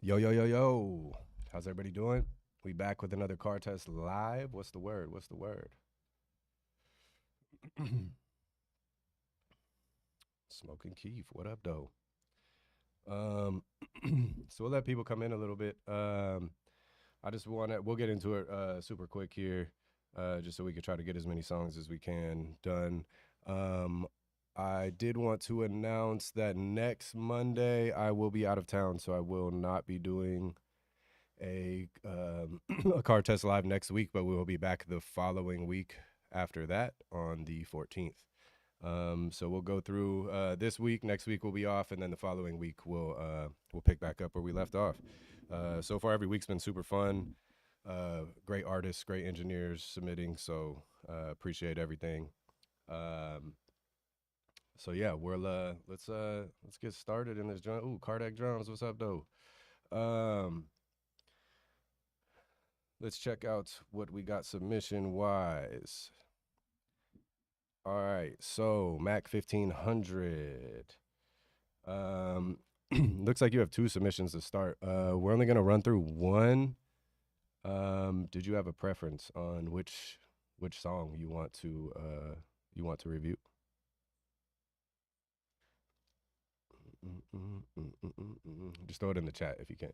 Yo, yo, yo, yo. How's everybody doing? We back with another car test live. What's the word? What's the word? Smoking Keith. What up, though? Um, so we'll let people come in a little bit. I just want to, we'll get into it super quick here, just so we can try to get as many songs as we can done. I did want to announce that next Monday I will be out of town, so I will not be doing a a car test live next week, but we will be back the following week after that on the 14th. So we'll go through this week. Next week we'll be off, and then the following week we'll pick back up where we left off. So far, every week's been super fun. Great artists, great engineers submitting. So appreciate everything. So yeah, let's get started in this joint. Ooh, Cardiac Drums, what's up, though? Let's check out what we got submission wise. All right, so Mac 1500. Looks like you have two submissions to start. We're only gonna run through one. Did you have a preference on which song you want to review? Just throw it in the chat if you can.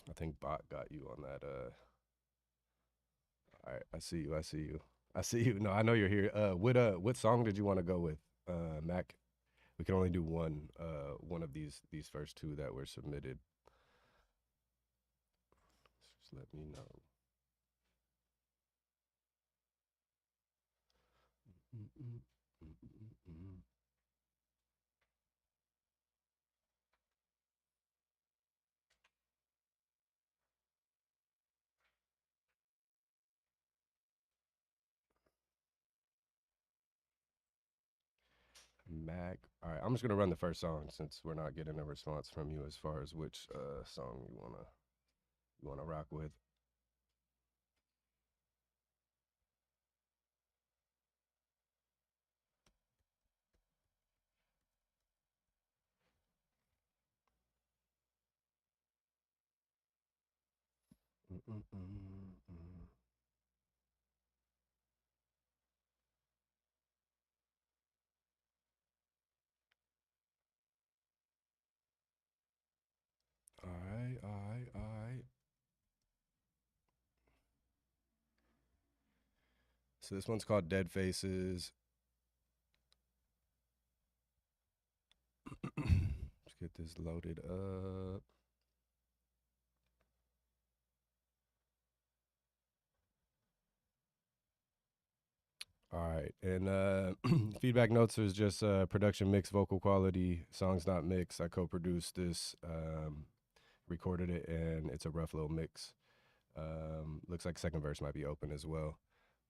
I think Bot got you on that. All right, I see you. No, I know you're here. What song did you want to go with, Mac? We can only do one of these first two that were submitted. Just let me know. Mac. All right, I'm just gonna run the first song since we're not getting a response from you as far as which song you wanna rock with. All right. So this one's called Dead Faces. Let's get this loaded up. All right, and feedback notes is just production mix, vocal quality, songs not mixed. I co-produced this, recorded it, and it's a rough little mix. Looks like second verse might be open as well.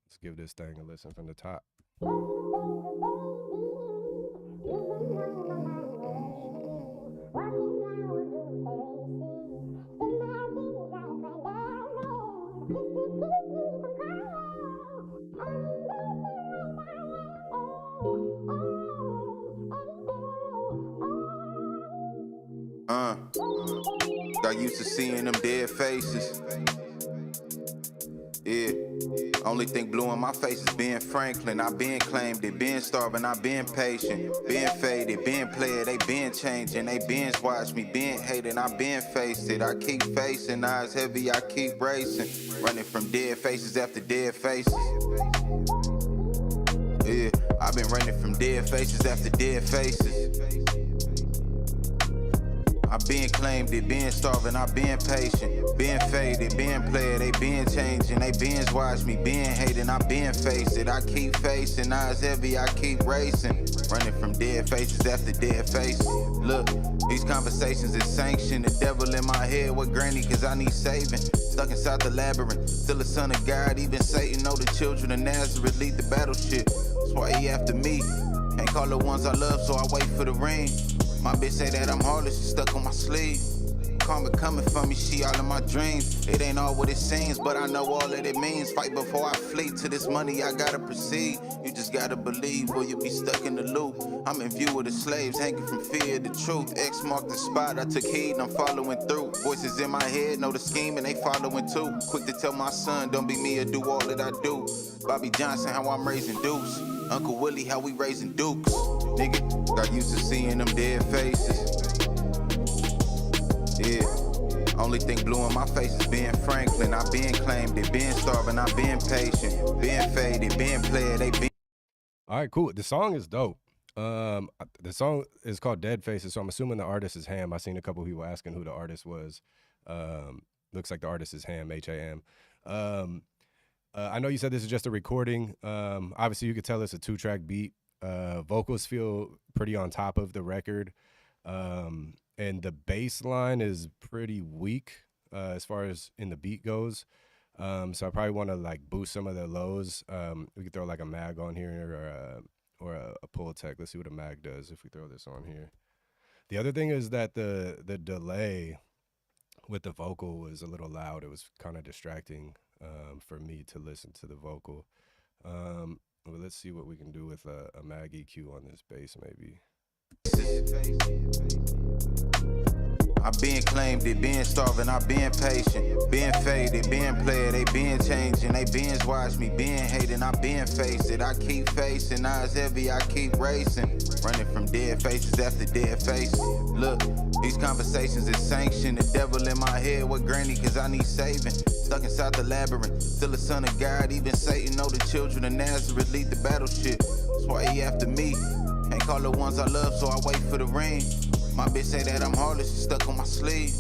Let's give this thing a listen from the top. Got used to seeing them dead faces. Yeah. Only thing blue in my face is being Franklin. I been claimed it, been starving, I been patient. Been faded, been played, they been changing. They binge watch me, been hating, I been faced it. I keep facing, eyes heavy, I keep racing. Running from dead faces after dead faces. Yeah, I've been running from dead faces after dead faces. I been claimed it, been starving, I been patient. Been faded, been played, they been changing. They binge watch me, been hating, I been faced it. I keep facing, eyes heavy, I keep racing. Running from dead faces after dead faces. Look, these conversations is sanctioned. The devil in my head with granny, cause I need saving. Stuck inside the labyrinth, still a son of God. Even Satan know the children of Nazareth lead the battle shit. That's why he after me. Can't call the ones I love, so I wait for the ring. My bitch say that I'm heartless, she stuck on my sleeve. Karma coming for me, she all in my dreams. It ain't all what it seems, but I know all that it means. Fight before I flee, to this money I gotta proceed. You just gotta believe or you'll be stuck in the loop. I'm in view of the slaves, hanging from fear of the truth. X marked the spot, I took heed and I'm following through. Voices in my head, know the scheme and they following too. Quick to tell my son, don't be me or do all that I do. Bobby Johnson, how I'm raising dukes. Uncle Willie, how we raising dukes. Nigga, got used to seeing them dead faces. Yeah, only thing blue in my face is being Franklin. I been claimed it, been starving, I been patient, been faded, been played, they been. All right, cool. The song is dope. The song is called Dead Faces, so I'm assuming the artist is Ham. I seen a couple people asking who the artist was. Looks like the artist is Ham, H-A-M. I know you said this is just a recording. Obviously, you could tell it's a 2-track beat. Vocals feel pretty on top of the record. And the bass line is pretty weak as far as in the beat goes. So I probably want to like boost some of the lows. We could throw like a mag on here or a pull tech. Let's see what a mag does if we throw this on here. The other thing is that the delay with the vocal was a little loud. It was kind of distracting for me to listen to the vocal. Well, let's see what we can do with a mag EQ on this bass maybe. I been claimed it, been starving, I been patient, been faded, been played, they been changing, they binge watch me, been hating, I been faced it, I keep facing, eyes heavy, I keep racing, running from dead faces after dead faces. Look, these conversations is sanctioned, the devil in my head with granny, cause I need saving, stuck inside the labyrinth, still a son of God, even Satan know the children of Nazareth lead the battleship, that's why he after me. Can't call the ones I love, so I wait for the ring. My bitch say that I'm heartless, she stuck on my sleeve.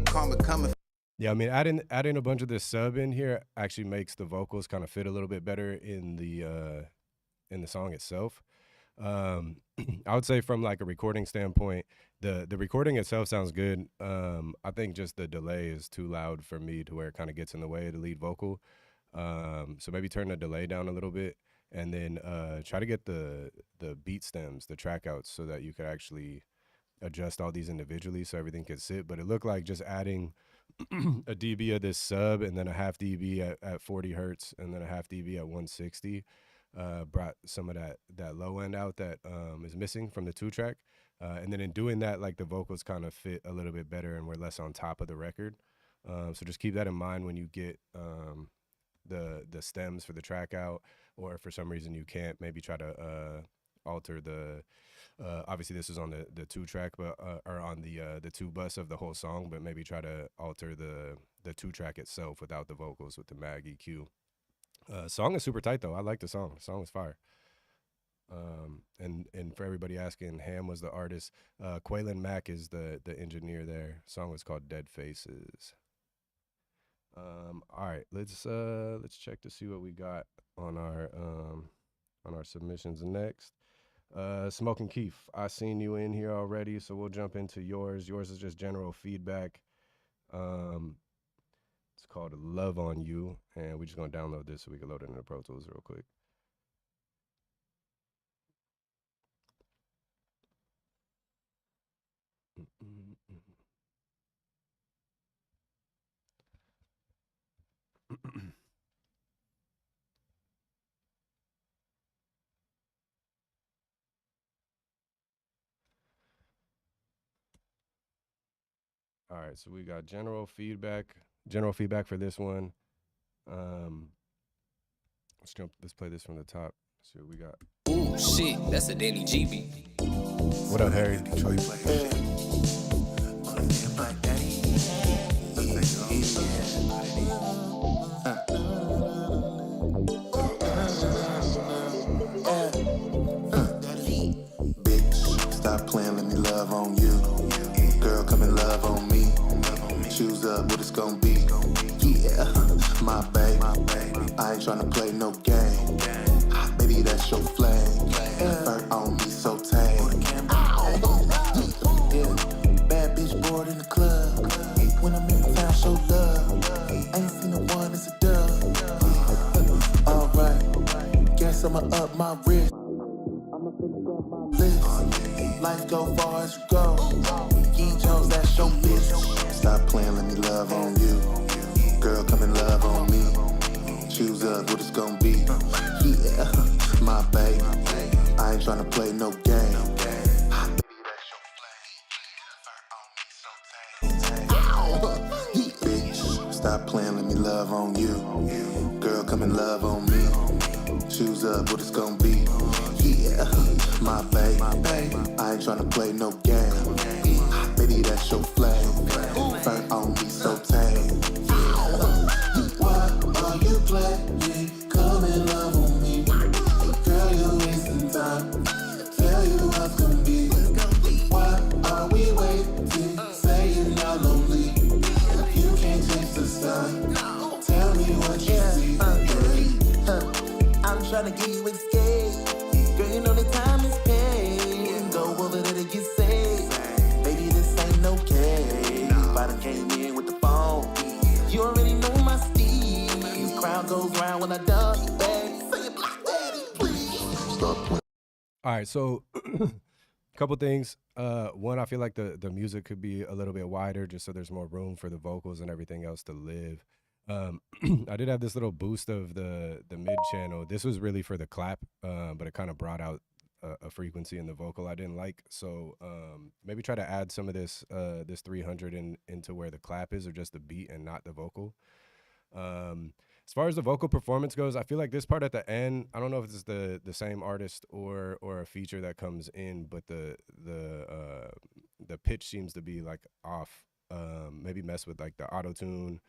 Karma coming. Yeah, I mean, adding a bunch of this sub in here actually makes the vocals kind of fit a little bit better in the song itself. I would say from like a recording standpoint, the recording itself sounds good. I think just the delay is too loud for me to where it kind of gets in the way of the lead vocal. So maybe turn the delay down a little bit. And then try to get the beat stems, the track outs, so that you could actually adjust all these individually so everything could sit. But it looked like just adding a dB of this sub and then a half dB at 40 hertz and then a half dB at 160 brought some of that low end out that is missing from the 2-track. And then in doing that, like the vocals kind of fit a little bit better and we're less on top of the record. So just keep that in mind when you get the stems for the track out, or if for some reason you can't, maybe try to alter the obviously this is on the 2-track, but or on the 2 bus of the whole song, but maybe try to alter the 2-track itself without the vocals with the mag EQ. Song is super tight though. I like the song. The song is fire. And for everybody asking, Ham was the artist. Quaylen Mack is the engineer there. Song was called Dead Faces. All right, let's check to see what we got on our submissions next. Smoking Keith, I seen you in here already, so we'll jump into yours. Yours is just general feedback. It's called Love on You, and we're just gonna download this so we can load it into Pro Tools real quick. All right, so we got general feedback for this one. Let's play this from the top. See what we got. Ooh, shit, that's a Danny GB. What up, Harry? Bitch, stop playing, let me love on you. Girl, come and love on me. Choose up what it's gonna be. Yeah, my babe. I ain't tryna play no game. Baby, that's your flame. Fur on me so tame. Yeah, bad bitch bored in the club. When I'm in town, show love. Ain't seen no one, it's a dub. Alright, guess I'ma up my wrist. I'ma Life go far as you go. Key Jones, that's your business. Stop playing, let me love on you. Girl, come and love on me. Choose up what it's gonna be. Yeah, my baby. I ain't tryna play no game. Bitch, stop playing, let me love on you. Girl, come and love on me. Choose up what it's gonna be. Yeah, my baby. I ain't tryna play no game. Baby, that's your flame. Fur on me so tame. Why are you playing? Come and love on me. Girl, you're wasting time. Tell you what's gonna be. Why are we waiting? Say you're not lonely. You can't change the sign. Tell me what you see. I'm tryna give you escape. Girl, you know the time is paid. Go over there to get saved. Baby, this ain't okay. I done came in with the phone. You already know my steez. Crowd goes round when I dunk, baby. Say it black, daddy, please. Stop playing. All right, so couple things. One, I feel like the music could be a little bit wider, just so there's more room for the vocals and everything else to live. I did have this little boost of the mid channel. This was really for the clap, but it kind of brought out a frequency in the vocal I didn't like. So maybe try to add some of this 300 into where the clap is, or just the beat and not the vocal. As far as the vocal performance goes, I feel like this part at the end, I don't know if it's the same artist or a feature that comes in, but the pitch seems to be like off. Maybe mess with like the auto tune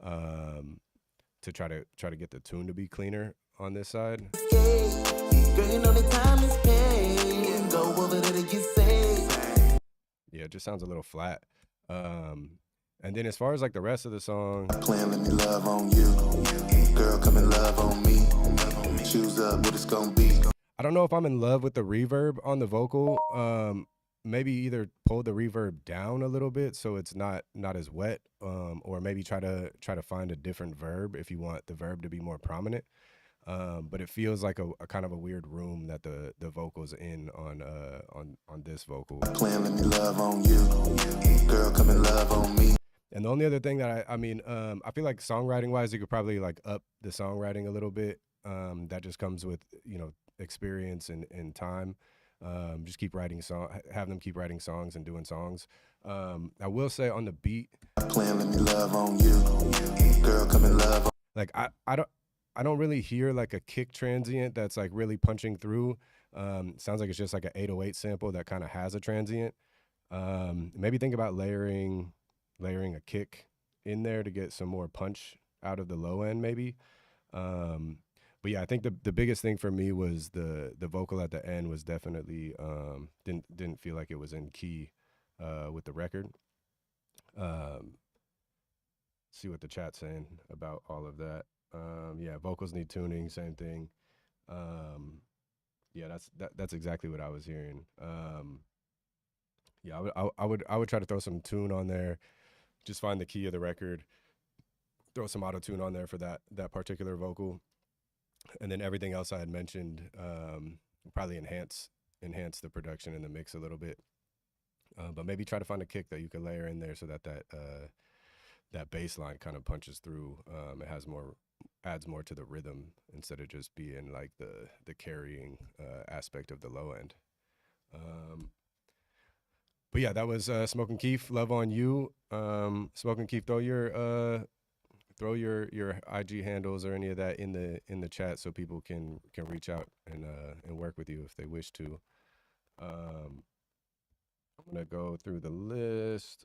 to try to get the tune to be cleaner on this side. Girl, you know the time is paid. Go over there to get saved. Yeah, it just sounds a little flat. And then as far as like the rest of the song, Playing, let me love on you. Girl, come and love on me. Choose up what it's gonna be. I don't know if I'm in love with the reverb on the vocal. Maybe either pull the reverb down a little bit so it's not as wet, or maybe try to find a different verb if you want the verb to be more prominent. But it feels like a kind of a weird room that the vocal's in on this vocal. Playing, let me love on you. Girl, come and love on me. And the only other thing that I feel like songwriting wise, you could probably like up the songwriting a little bit. That just comes with, experience and time. Just keep writing have them keep writing songs and doing songs. I will say on the beat, Playing, let me love on you. Girl, come and love on. like I don't really hear like a kick transient that's like really punching through. Sounds like it's just like an 808 sample that kind of has a transient. Maybe think about layering a kick in there to get some more punch out of the low end maybe. But yeah, I think the biggest thing for me was the vocal at the end was definitely didn't feel like it was in key with the record. See what the chat's saying about all of that. Yeah, vocals need tuning, same thing. Yeah, that's exactly what I was hearing. Yeah, I would try to throw some tune on there. Just find the key of the record, throw some auto tune on there for that particular vocal, and then everything else I had mentioned, probably enhance the production and the mix a little bit. But maybe try to find a kick that you can layer in there so that bass line kind of punches through. It adds more to the rhythm instead of just being like the carrying aspect of the low end. But yeah, that was Smoking Keef, Love on You. Smoking Keef, throw your IG handles or any of that in the chat so people can reach out and work with you if they wish to. I'm gonna go through the list.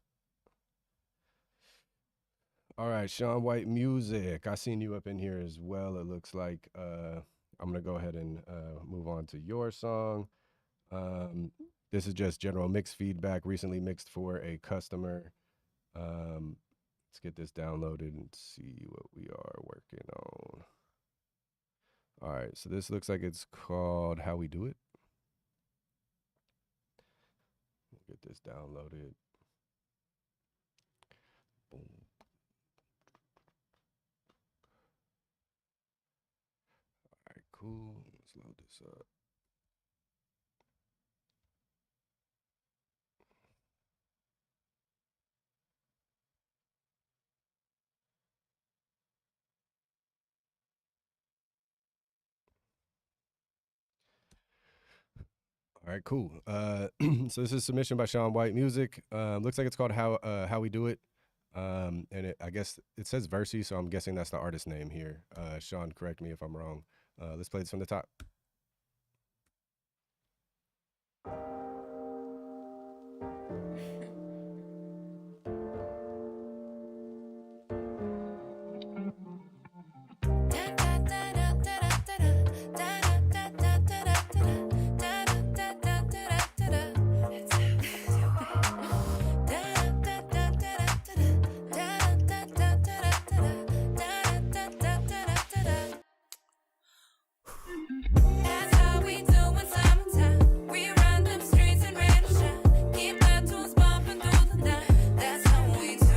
All right, Sean White Music. I seen you up in here as well. It looks like I'm gonna go ahead and move on to your song. This is just general mix feedback, recently mixed for a customer. Let's get this downloaded and see what we are working on. All right, so this looks like it's called How We Do It. Get this downloaded. Boom. All right, cool. Let's load this up. All right, cool. So this is submission by Sean White Music. Looks like it's called How We Do It. And I guess it says Versi, so I'm guessing that's the artist name here. Sean, correct me if I'm wrong. Let's play this from the top. That's how we do in summertime. We run them streets and rain or shine. Keep our tunes bumping through the night. That's how we do it.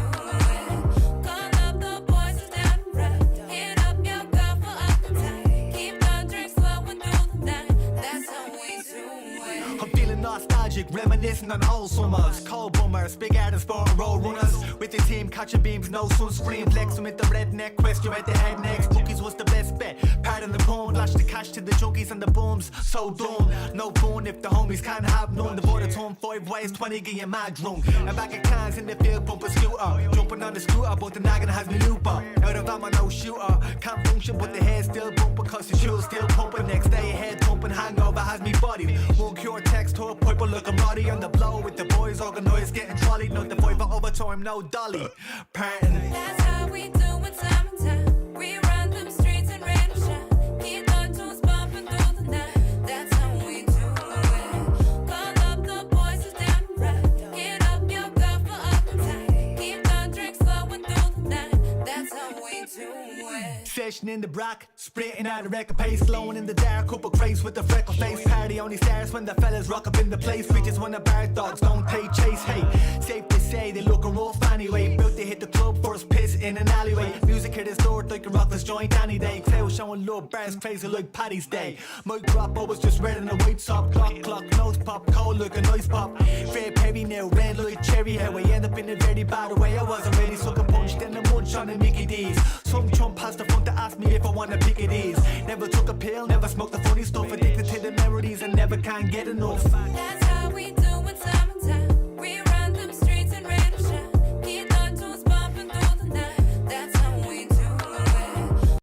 Call up the boys who's down to ride. Hit up your girl for appetite. Keep the drinks flowing through the night. That's how we do it. I'm feeling nostalgic, reminiscing on old summers. Cold bummers, big artists, born road runners. With the team catching beams, no sunscreen. Flexing with the redneck question at the head next. Bookies was the best bet. Pardon the pun, lash the cash to the junkies and the bums. So dumb, no fun if the homies can't have none. The border turn 5 ways, 20 get you mad drunk. A bag of cans in the field, bump a scooter. Jumping on the scooter, but the nagging has me looper. Out of ammo, no shooter. Can't function, but the hair still bumping, cause the shoes still pumping. Next day, head thumping, hangover has me body. Won't cure text, to a piper, look, I'm naughty on the blow with the boys, organised, getting trolley. Not the 5 overtime, no dolly. Parting. That's how we do in summertime. We run them streets and rain or shine. Keep our tunes bumping through the night. That's how we do it. Call up the boys who's down to ride. Hit up your girl for appetite. Keep the drinks flowing through the night. That's how we do it. Session in the brack, sprinting at a record pace, glowing in the dark, couple crates with the freckle face. Party only starts when the fellas rock up in the place. Bitches wanna bar dogs, don't take chase. Hey, safe to say they looking rough anyway. About to hit the club first piss in an alleyway. Music hit his door like a rockless joint any day. Cloud showing love bars crazy like Paddy's Day. My drop, I was just red in a white top. Clock, nose pop, cold like a noise pop. Fair Perry now, red like a cherry. How I end up in a very bad way. I wasn't ready, sucker punched in the munch on the Mickey D's. Some chump past the front to ask me if I wanna pick it ease. Never took a pill, never smoked the funny stuff. Addicted to the memories and never can get enough. That's how we do in summertime. We run them streets and rain or shine. Keep the tunes bumping through the night. That's how we do it.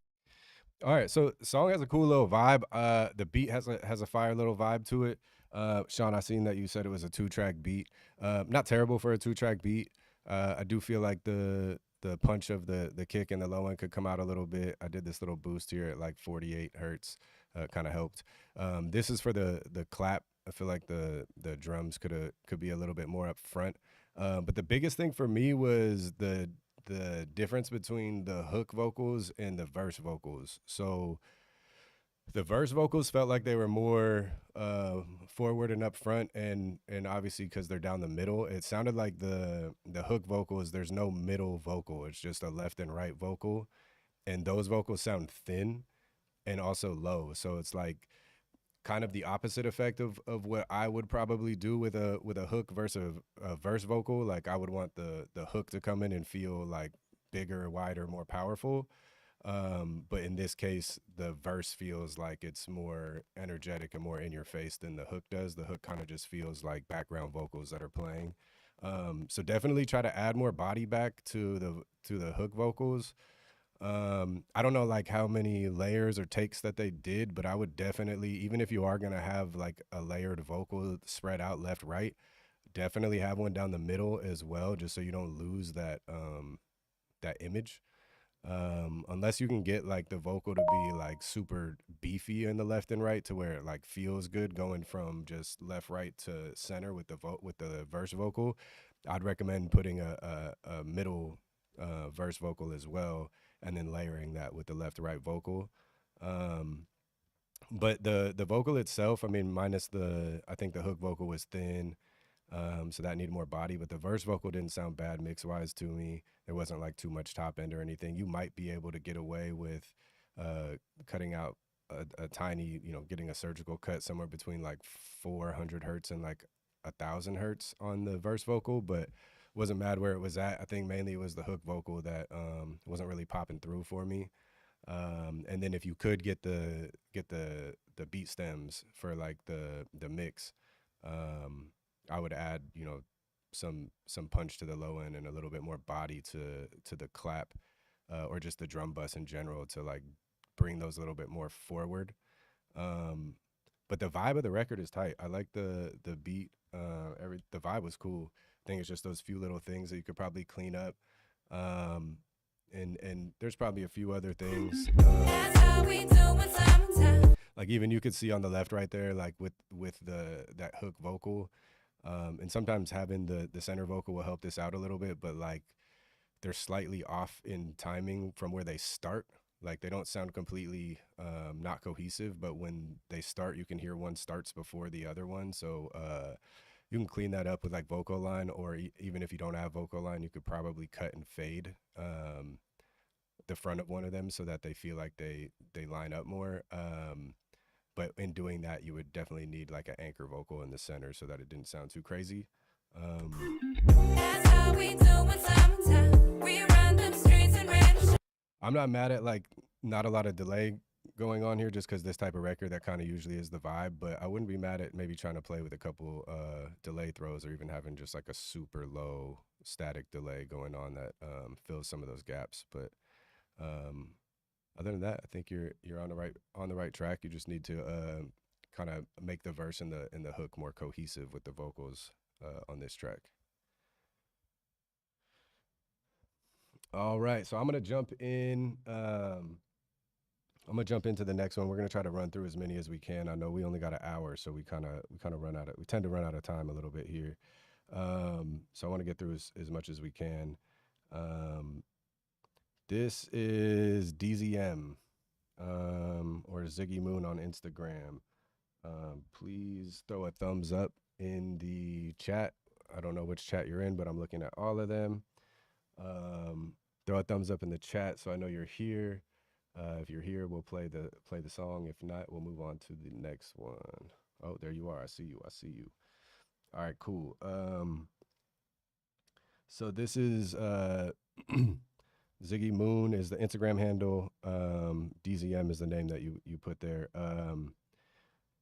All right, so the song has a cool little vibe. The beat has a fire little vibe to it. Sean, I seen that you said it was a 2-track beat. Not terrible for a 2-track beat. I do feel like the punch of the kick and the low end could come out a little bit. I did this little boost here at like 48 hertz, kind of helped. This is for the clap. I feel like the drums could be a little bit more up front. But the biggest thing for me was the difference between the hook vocals and the verse vocals. So the verse vocals felt like they were more forward and up front, and obviously because they're down the middle, it sounded like the hook vocals, there's no middle vocal. It's just a left and right vocal, and those vocals sound thin and also low. So it's like kind of the opposite effect of what I would probably do with a hook versus a verse vocal. Like I would want the hook to come in and feel like bigger, wider, more powerful. But in this case, the verse feels like it's more energetic and more in your face than the hook does. The hook kind of just feels like background vocals that are playing. So definitely try to add more body back to the hook vocals. I don't know like how many layers or takes that they did, but I would definitely, even if you are gonna have like a layered vocal spread out left, right, definitely have one down the middle as well, just so you don't lose that that image. Unless you can get like the vocal to be like super beefy in the left and right to where it like feels good going from just left, right to center with the verse vocal, I'd recommend putting a middle verse vocal as well, and then layering that with the left right vocal. But the vocal itself, I mean, minus I think the hook vocal was thin, so that needed more body, but the verse vocal didn't sound bad mix wise to me. There wasn't like too much top end or anything. You might be able to get away with cutting out a tiny, getting a surgical cut somewhere between like 400 hertz and like 1,000 hertz on the verse vocal, but wasn't mad where it was at. I think mainly it was the hook vocal that wasn't really popping through for me. And then if you could get the beat stems for like the mix, I would add, you know, some punch to the low end and a little bit more body to the clap, or just the drum bus in general to like bring those a little bit more forward. But the vibe of the record is tight. I like the beat. The vibe was cool. I think it's just those few little things that you could probably clean up. And there's probably a few other things. That's how we do in summertime. Like even you could see on the left right there, like with that hook vocal. And sometimes having the center vocal will help this out a little bit, but like they're slightly off in timing from where they start. Like they don't sound completely not cohesive, but when they start, you can hear one starts before the other one. So you can clean that up with like vocal line, or even if you don't have vocal line, you could probably cut and fade the front of one of them so that they feel like they line up more. But in doing that, you would definitely need like an anchor vocal in the center so that it didn't sound too crazy. That's how we do in summertime. We run them streets and rain. I'm not mad at like not a lot of delay going on here, just because this type of record, that kind of usually is the vibe. But I wouldn't be mad at maybe trying to play with a couple delay throws, or even having just like a super low static delay going on that fills some of those gaps. But other than that, I think you're on the right track. You just need to kind of make the verse and the hook more cohesive with the vocals on this track. All right, so I'm gonna jump in. I'm gonna jump into the next one. We're gonna try to run through as many as we can. I know we only got an hour, so we kind of tend to run out of time a little bit here. So I want to get through as much as we can. This is DZM, or Ziggy Moon on Instagram. Please throw a thumbs up in the chat. I don't know which chat you're in, but I'm looking at all of them. Throw a thumbs up in the chat so I know you're here. If you're here, we'll play the song. If not, we'll move on to the next one. Oh, there you are. I see you. All right, cool. So this is Ziggy Moon is the Instagram handle. DZM is the name that you put there. It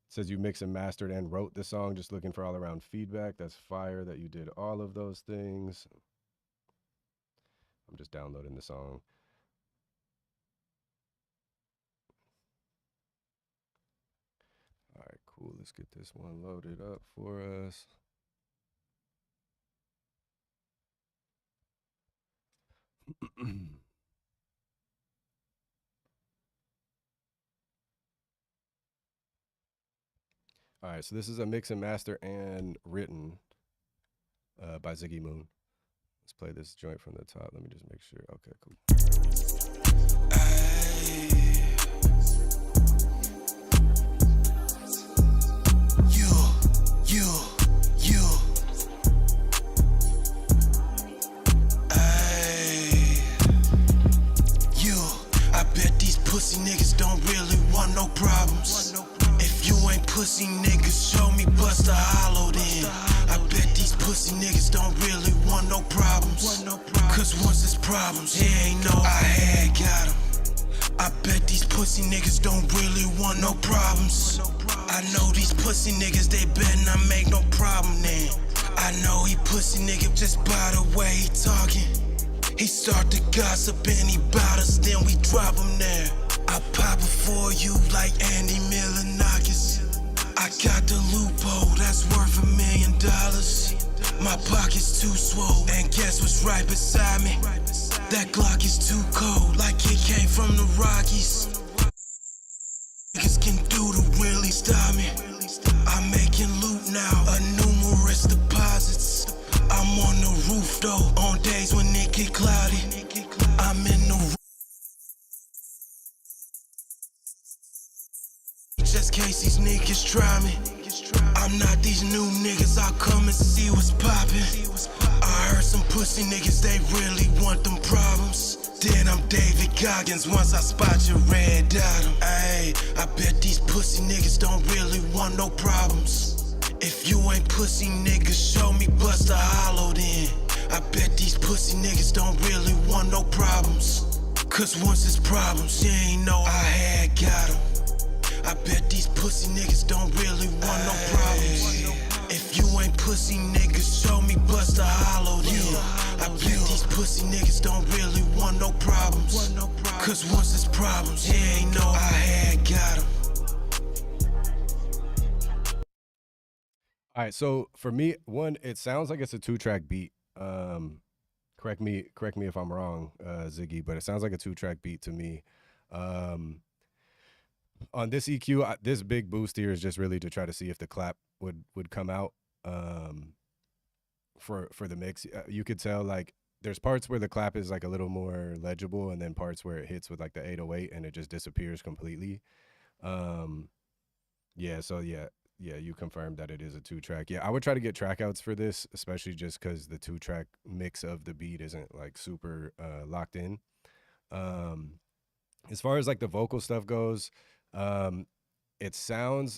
says you mixed and mastered and wrote the song. Just looking for all around feedback. That's fire that you did all of those things. I'm just downloading the song. All right, cool. Let's get this one loaded up for us. All right, so this is a mix and master and written by Ziggy Moon. Let's play this joint from the top. Let me just make sure. Okay, cool. I bet these pussy niggas don't really want no problems. If you ain't pussy niggas, show me Busta Hollow then. I bet these pussy niggas don't really want no problems. Cause once it's problems, he ain't know I had got him. I bet these pussy niggas don't really want no problems. I know these pussy niggas, they better not make no problem then. I know he pussy nigga just by the way he talking. He start to gossip and he bout us, then we drop him there. I pop it for you like Andy Milonakis. I got the loophole that's worth $1 million. My pocket's too swole, and guess what's right beside me? That Glock is too cold, like it came from the Rockies. Niggas can do to really stop me. I'm making loot now, numerous deposits. I'm on the roof though, on days when it get cloudy. I'm in the just in case these niggas try me. I'm not these new niggas, I'll come and see what's poppin'. I heard some pussy niggas, they really want them problems. Then I'm David Goggins once I spot your red dot 'em. Ayy, I bet these pussy niggas don't really want no problems. If you ain't pussy niggas, show me Busta Hollow then. I bet these pussy niggas don't really want no problems. Cause once it's problems, you ain't know I had got 'em. I bet these pussy niggas don't really want no problems. If pussy niggas show me Busta Hollow then. I bet these pussy niggas don't really want no problems. Cause once it's problems, yeah, ain't no I had got 'em. All right, so for me, one, it sounds like it's a 2-track beat. Correct me if I'm wrong, Ziggy, but it sounds like a 2-track beat to me. On this EQ, this big boost here is just really to try to see if the clap would come out for the mix. You could tell like there's parts where the clap is like a little more legible, and then parts where it hits with like the 808 and it just disappears completely. Yeah, you confirmed that it is a 2-track. Yeah, I would try to get track outs for this, especially just because the 2-track mix of the beat isn't like super locked in. As far as like the vocal stuff goes, the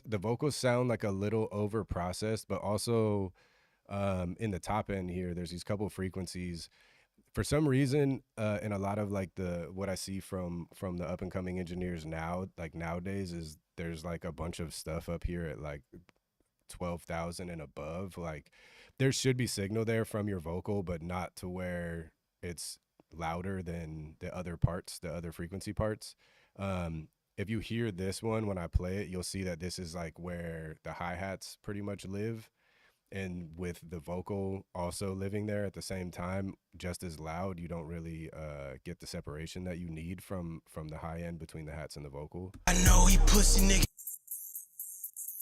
vocals sound like a little over processed, but also in the top end here, there's these couple frequencies. For some reason, in a lot of like what I see from the up and coming engineers now, like nowadays, is there's like a bunch of stuff up here at like 12,000 and above. Like there should be signal there from your vocal, but not to where it's louder than the other parts, the other frequency parts. If you hear this one when I play it, you'll see that this is like where the hi-hats pretty much live. And with the vocal also living there at the same time, just as loud, you don't really get the separation that you need from the high end between the hats and the vocal. I know he pussy nigga.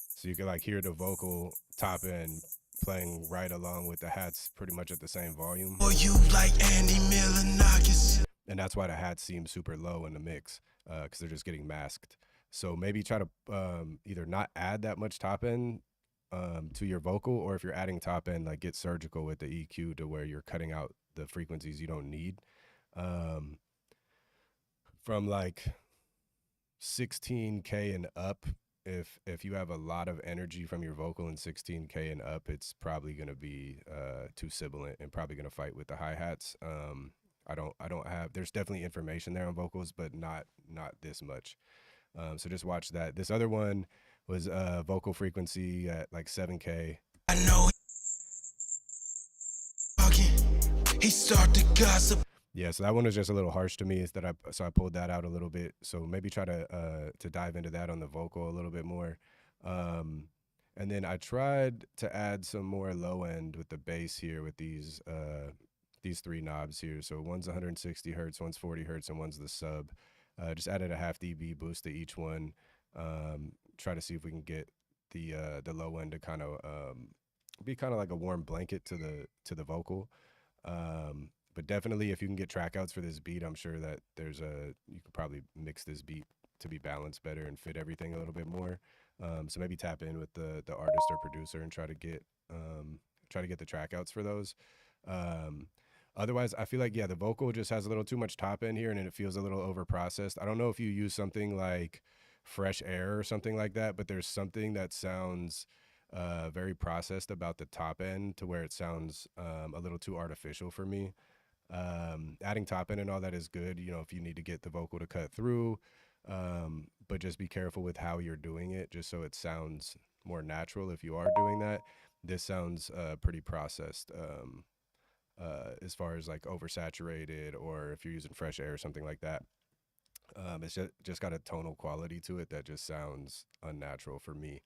So you can like hear the vocal top end playing right along with the hats pretty much at the same volume. Or you like Andy Milonakis. And that's why the hats seem super low in the mix, because they're just getting masked. So maybe try to either not add that much top end to your vocal, or if you're adding top end, like get surgical with the EQ to where you're cutting out the frequencies you don't need. From like 16K and up, if you have a lot of energy from your vocal in 16K and up, it's probably going to be too sibilant and probably going to fight with the hi-hats. I don't have, there's definitely information there on vocals, but not this much. So just watch that. This other one was vocal frequency at like 7K. I know he start to gossip. Yeah, so that one was just a little harsh to me. So I pulled that out a little bit. So maybe try to dive into that on the vocal a little bit more. And then I tried to add some more low end with the bass here with these 3 knobs here. So one's 160 hertz, one's 40 hertz, and one's the sub. Just added a half dB boost to each one. Try to see if we can get the low end to kind of be kind of like a warm blanket to the vocal. But definitely, if you can get track outs for this beat, I'm sure that you could probably mix this beat to be balanced better and fit everything a little bit more. So maybe tap in with the artist or producer and try to get the track outs for those. Otherwise, I feel like, yeah, the vocal just has a little too much top end here and it feels a little over processed. I don't know if you use something like Fresh Air or something like that, but there's something that sounds very processed about the top end to where it sounds a little too artificial for me. Adding top end and all that is good, you know, if you need to get the vocal to cut through, but just be careful with how you're doing it, just so it sounds more natural. If you are doing that, this sounds pretty processed as far as like oversaturated, or if you're using Fresh Air or something like that. It's just got a tonal quality to it that just sounds unnatural for me.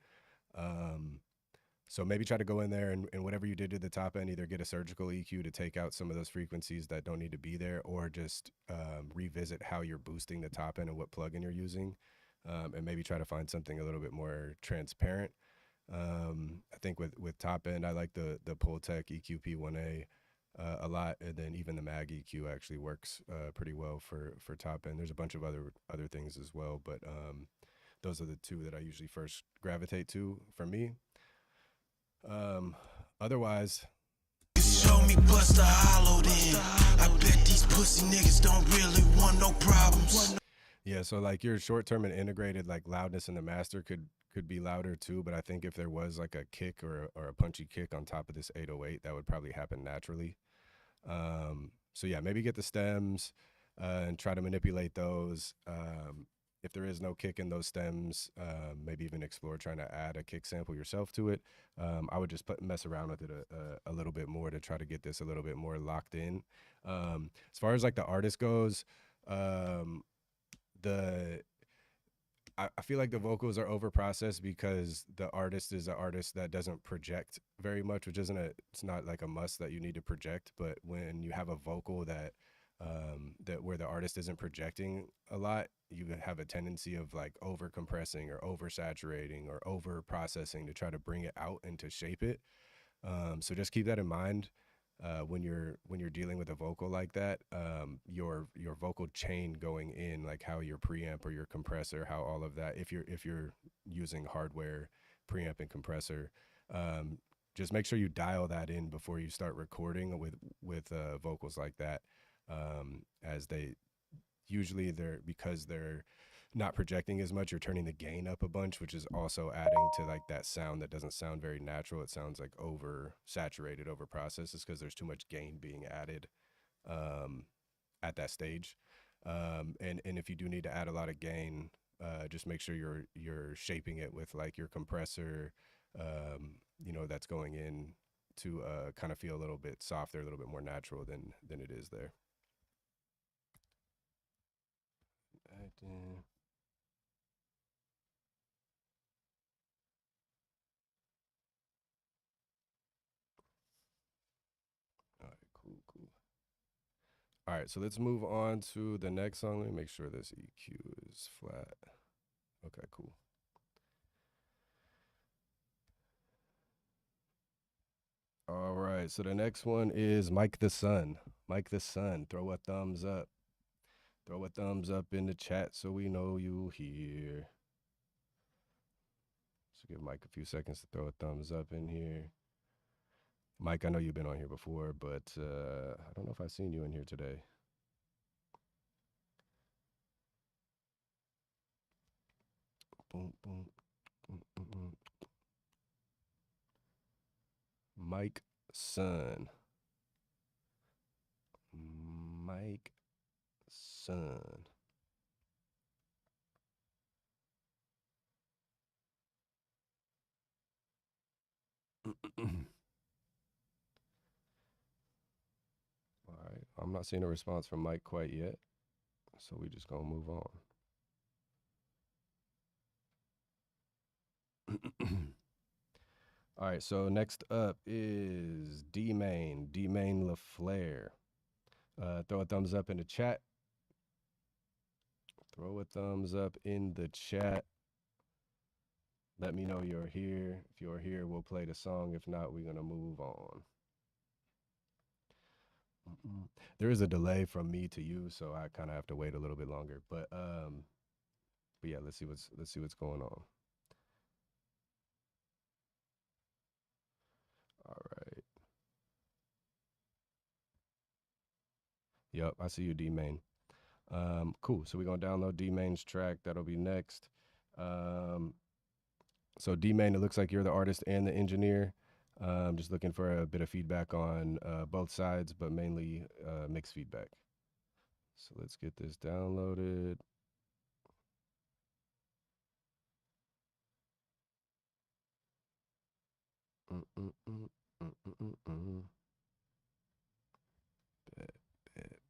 So maybe try to go in there and whatever you did to the top end, either get a surgical EQ to take out some of those frequencies that don't need to be there, or just revisit how you're boosting the top end and what plugin you're using, and maybe try to find something a little bit more transparent. I think with top end, I like the Pultec EQP1A a lot, and then even the Mag EQ actually works pretty well for top end. There's a bunch of other things as well, but those are the two that I usually first gravitate to for me. Otherwise, Show me Busta Hollow then. I bet these pussy niggas don't really want no problems. yeah, so like your short-term and integrated like loudness in the master could be louder too, but I think if there was like a kick or a punchy kick on top of this 808, that would probably happen naturally. So yeah, maybe get the stems and try to manipulate those. if there is no kick in those stems, maybe even explore trying to add a kick sample yourself to it. I would just mess around with it a little bit more to try to get this a little bit more locked in. As far as like the artist goes, I feel like the vocals are over processed because the artist is an artist that doesn't project very much, which isn't it's not like a must that you need to project. But when you have a vocal that where the artist isn't projecting a lot, you have a tendency of like over compressing or over saturating or over processing to try to bring it out and to shape it. So just keep that in mind. When you're dealing with a vocal like that, your vocal chain going in, like how your preamp or your compressor, how all of that, if you're using hardware preamp and compressor, just make sure you dial that in before you start recording with vocals like that, as because they're not projecting as much, you're turning the gain up a bunch, which is also adding to like that sound that doesn't sound very natural. It sounds like over saturated, over processed, because there's too much gain being added at that stage. And if you do need to add a lot of gain, just make sure you're shaping it with like your compressor, that's going in to kind of feel a little bit softer, a little bit more natural than it is there. All right, cool. All right, so let's move on to the next song. Let me make sure this EQ is flat. Okay, cool. All right, so the next one is Mike the Sun. Mike the Sun, throw a thumbs up. Throw a thumbs up in the chat so we know you here. So give Mike a few seconds to throw a thumbs up in here. Mike, I know you've been on here before, but I don't know if I've seen you in here today. Boom, boom. Mike Sun. Mike Sun. All right, I'm not seeing a response from Mike quite yet, so we just gonna move on. All right, so next up is D-Main LaFlare. Throw a thumbs up in the chat. Throw a thumbs up in the chat. Let me know you're here. If you're here, we'll play the song. If not, we're gonna move on. There is a delay from me to you, so I kind of have to wait a little bit longer. But yeah, let's see what's going on. All right. Yep, I see you, D-Main. Cool. So we're gonna download D-Main's track. That'll be next. So D-Main, it looks like you're the artist and the engineer. Just looking for a bit of feedback on both sides, but mainly mixed feedback. So let's get this downloaded.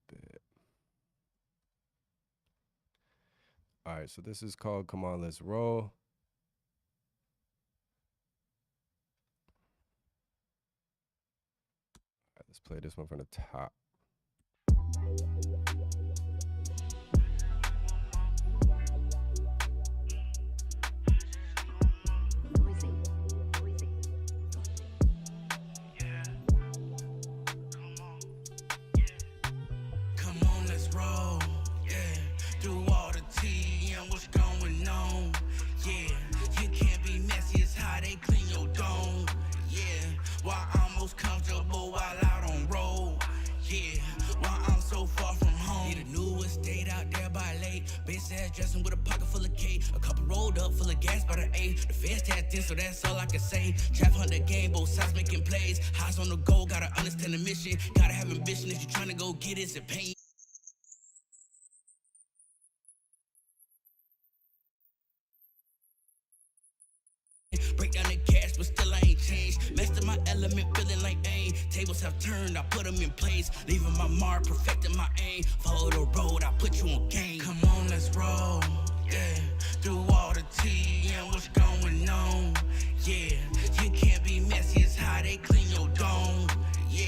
Bet. All right, so this is called Come On, Let's Roll. All right, let's play this one from the top. Come on, let's roll, yeah. Through all the tea and what's going on, yeah. You can't be messy, it's how they clean your dome, yeah. While I'm most comfortable while out on road, yeah. While I'm so far from home, need a new estate out there by late. Bitch ass dressing with a pocket full of cake, a couple rolled up full of gas by the A. The feds tapped in, so that's all I can say. Trap hunt the game, both sides making plays. Highs on the goal, gotta understand the mission. Gotta have ambition if you're trying to go get it. It's a pain. Break down the cash, but still I ain't changed. Master my element, feeling like aim. Tables have turned, I put them in place. Leaving my mark, perfecting my aim. Follow the road, I put you on game. Come on, let's roll. Yeah, through all the tea and what's going on. Yeah, you can't be messy, it's how they clean your dome. Yeah,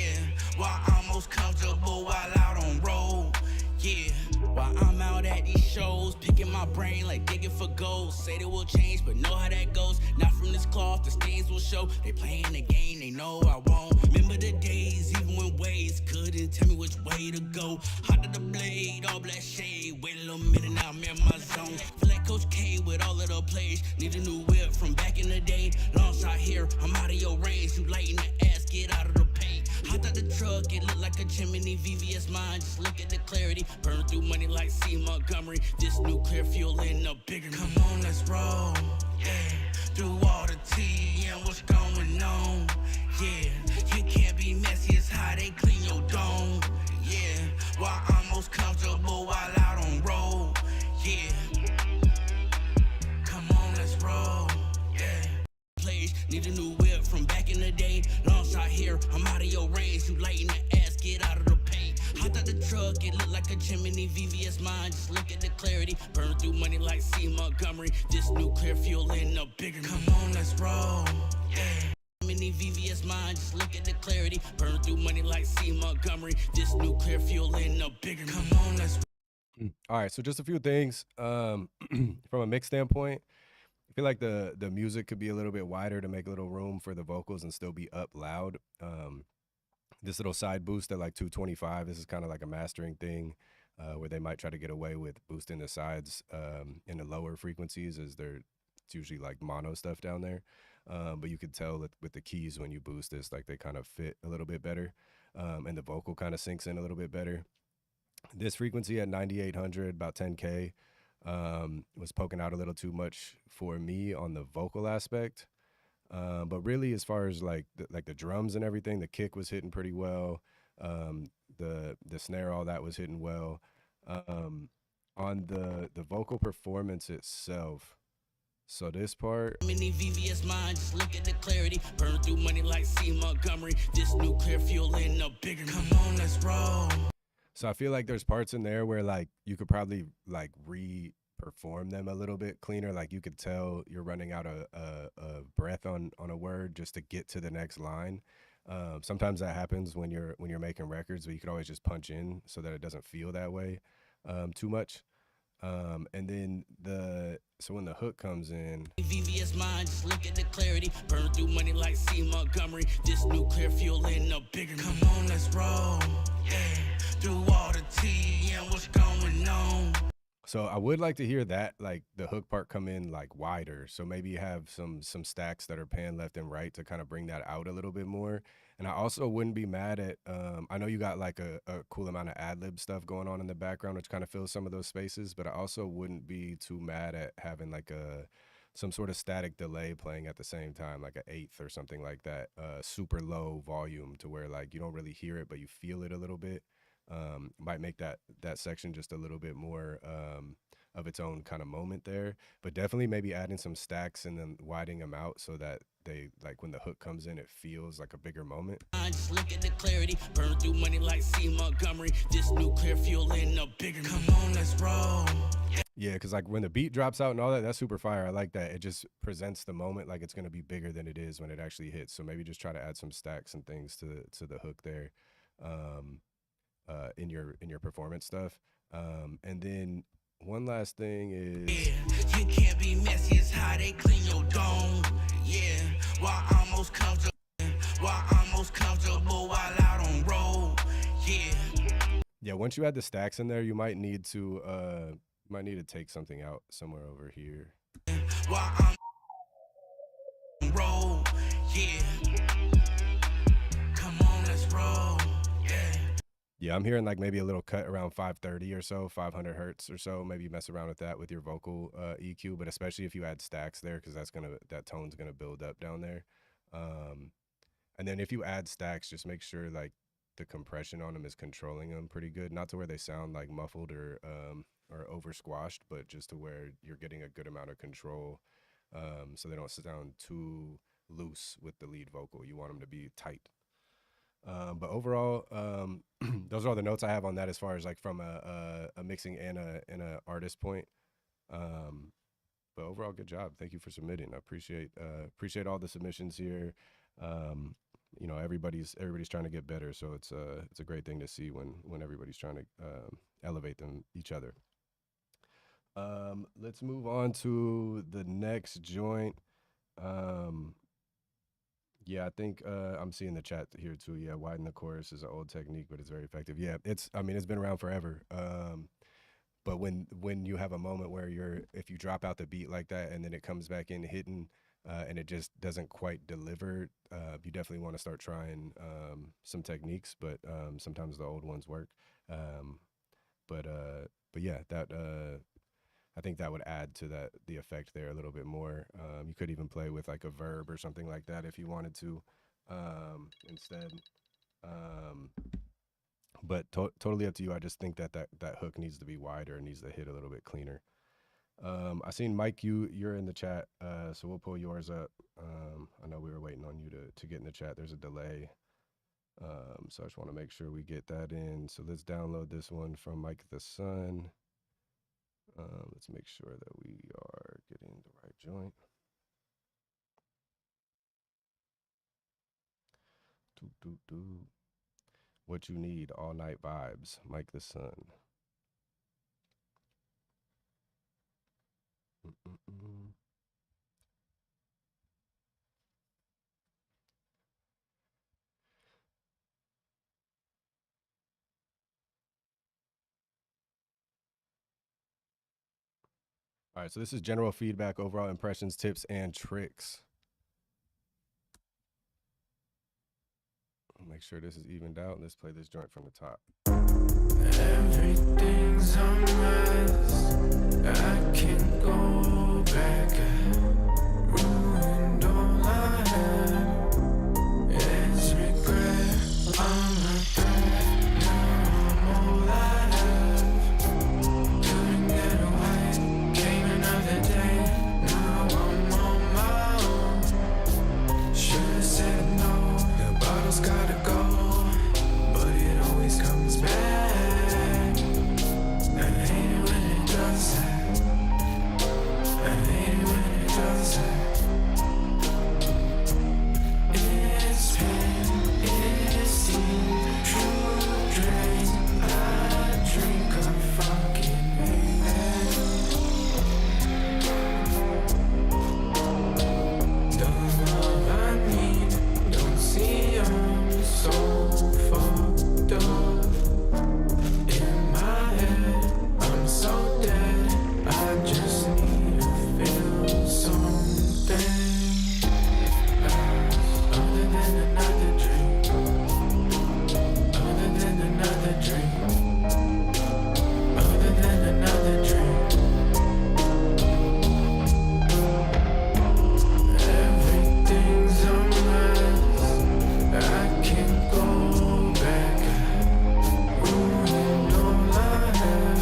while I'm most comfortable while out on road. Yeah, while I'm out at these shows, picking my brain like digging for gold. Say they will change, but know how that goes. Not from this cloth, the stains will show. They playing the game, they know I won't. Remember the days, even when ways couldn't tell me which way to go. Hot to the blade, all black shade. Wait a little minute, now I'm in my zone. Feel like Coach K with all of the plays. Need a new whip from back in the day. Long shot here, I'm out of your range. You lighten the ass, get out of the paint. Hot out the truck, it look like a chimney. VVS mine, just look at the clarity. Burn through money like C. Montgomery. This nuclear fuel in a bigger. Come on, let's roll. Yeah, through all the tea and what's going on. Yeah, you can't be messy, it's how they clean your dome. Yeah, while I'm most comfortable while out on road. Yeah, come on, let's roll. Yeah. Plays, need a new whip from back in the day. Long shot here, I'm out of your range. You lighten the ass, get out of the paint. Hot out the truck, it look like a chimney. VVS mine, just look at the clarity. Burn through money like C. Montgomery. This nuclear fuel in a bigger. Come on, let's roll. Yeah. Mini VVS mine, just look at the clarity. Burn through money like C. Montgomery. This nuclear fuel in a bigger. Come on, let's. All right, so just a few things from a mix standpoint. I feel like the music could be a little bit wider to make a little room for the vocals and still be up loud. This little side boost at like 225, this is kind of like a mastering thing where they might try to get away with boosting the sides in the lower frequencies, as it's usually like mono stuff down there. But you could tell that with the keys when you boost this, like they kind of fit a little bit better, and the vocal kind of sinks in a little bit better. This frequency at 9800, about 10K, was poking out a little too much for me on the vocal aspect. But really, as far as like the drums and everything, the kick was hitting pretty well. The snare, all that was hitting well. On the vocal performance itself, so this part, Mini VVS mine, just look at the clarity. Burn through money like C. Montgomery. This nuclear fuel in a bigger. Come on, let's roll. so I feel like there's parts in there where like you could probably like re-perform them a little bit cleaner. Like you could tell you're running out a breath on a word just to get to the next line. Sometimes that happens when you're making records, but you could always just punch in so that it doesn't feel that way too much. And then so when the hook comes in, VVS mine, just look at the clarity. Burn through money like C. Montgomery. This nuclear fuel in a bigger. Come on, let's roll. Yeah, through all the tea and what's going on. so I would like to hear that, like the hook part come in like wider. So maybe you have some stacks that are panned left and right to kind of bring that out a little bit more. And I also wouldn't be mad at, I know you got like a cool amount of ad lib stuff going on in the background, which kind of fills some of those spaces, but I also wouldn't be too mad at having like some sort of static delay playing at the same time, like an eighth or something like that, super low volume to where like you don't really hear it, but you feel it a little bit. Might make that section just a little bit more of its own kind of moment there, but definitely maybe adding some stacks and then widening them out so that they, like when the hook comes in, it feels like a bigger moment. Just look at the clarity. Burn through money like C. Montgomery. This nuclear fuel in a bigger. Come on, let's roll. Yeah, because like when the beat drops out and all that, that's super fire. I like that. It just presents the moment like it's going to be bigger than it is when it actually hits. So maybe just try to add some stacks and things to the hook there in your performance stuff. And then one last thing is, Yeah, you can't be messy, it's how they clean your dome. Yeah, while I'm most comfortable while out on road. yeah, once you add the stacks in there, you might need to take something out somewhere over here. While I'm on road. Yeah, come on, let's roll. Yeah, I'm hearing like maybe a little cut around 530 or so, 500 hertz or so. Maybe mess around with that with your vocal EQ, but especially if you add stacks there, because that tone's gonna build up down there. And then if you add stacks, just make sure like the compression on them is controlling them pretty good, not to where they sound like muffled or over squashed, but just to where you're getting a good amount of control so they don't sound too loose with the lead vocal. You want them to be tight. But overall, those are all the notes I have on that as far as like from a mixing and a artist point. But overall, good job. Thank you for submitting. I appreciate all the submissions here. You know, everybody's trying to get better, so it's a great thing to see when everybody's trying to elevate each other. Let's move on to the next joint. Yeah, I think I'm seeing the chat here too. Yeah, widen the chorus is an old technique, but it's very effective. Yeah, it's been around forever. But when you have a moment where if you drop out the beat like that and then it comes back in hitting, and it just doesn't quite deliver, you definitely want to start trying some techniques. But sometimes the old ones work. But yeah, that I think that would add to the effect there a little bit more. You could even play with like a verb or something like that if you wanted to instead. But totally up to you. I just think that hook needs to be wider and needs to hit a little bit cleaner. I seen Mike, you're in the chat, so we'll pull yours up. I know we were waiting on you to get in the chat. There's a delay. So I just want to make sure we get that in. So let's download this one from Mike the Sun. Let's make sure that we are getting the right joint. What you need, all night vibes, Mike the Sun. All right, so this is general feedback, overall impressions, tips, and tricks. Make sure this is evened out. Let's play this joint from the top. Everything's a mess. I can't go back. I ruined all I had. It's regret. I'm a threat. Now I'm all I have. Couldn't get away. Came another day. Now I'm on my own. Should've said no. The bottle's gotta go, but it always comes back. I hate it when it does that. I hate it when it does that. It's pain, it's deep, true drain. I drink, I fucking hate it. The love I need, don't see I'm so fucked up. In my head, I'm so dead. I just need to feel something other than another drink. Other than another drink. Other than another drink. Everything's a mess. I can't go back. Ruined all I had.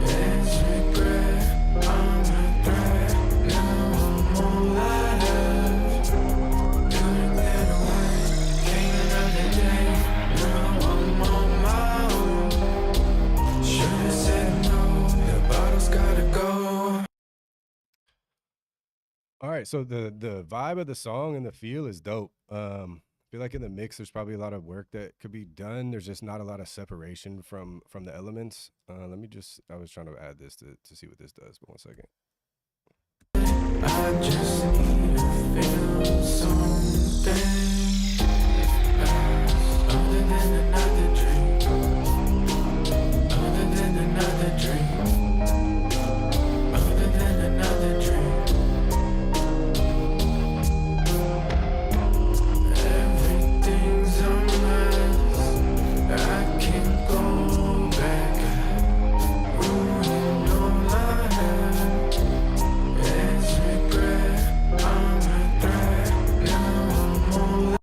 It's regret. I'm a threat. Now I'm all I have. Couldn't get away. Came another day. Now I'm on my own. Should've said no. The bottle's gotta go. All right, so the vibe of the song and the feel is dope. I feel like in the mix, there's probably a lot of work that could be done. There's just not a lot of separation from the elements. I was trying to add this to see what this does, but 1 second. I just need to feel something other than another drink. Other than another drink. Other than another drink. Everything's a mess. I can't go back. Ruined all I had. It's regret. I'm a threat. Now I'm all.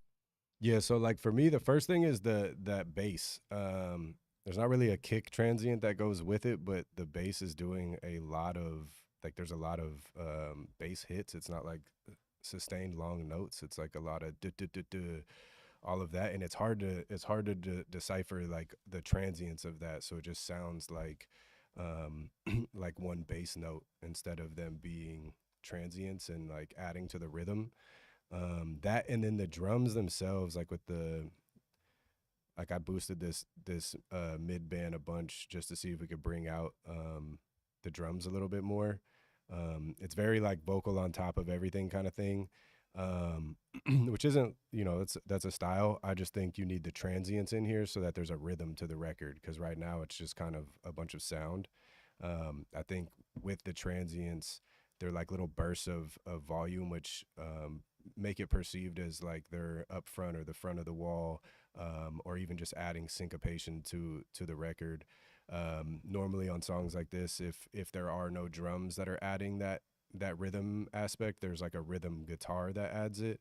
Yeah, so like for me, the first thing is that bass. There's not really a kick transient that goes with it, but the bass is doing a lot of like there's a lot of bass hits. It's not like sustained long notes. It's like a lot of all of that, and it's hard to decipher like the transients of that. So it just sounds like one bass note instead of them being transients and like adding to the rhythm. That and then the drums themselves, like with the like I boosted this mid band a bunch just to see if we could bring out the drums a little bit more. It's very like vocal on top of everything kind of thing, which isn't, that's a style. I just think you need the transients in here so that there's a rhythm to the record, because right now it's just kind of a bunch of sound. I think with the transients, they're like little bursts of volume, which make it perceived as like they're up front or the front of the wall, or even just adding syncopation to the record. Normally on songs like this, if there are no drums that are adding that rhythm aspect, there's like a rhythm guitar that adds it.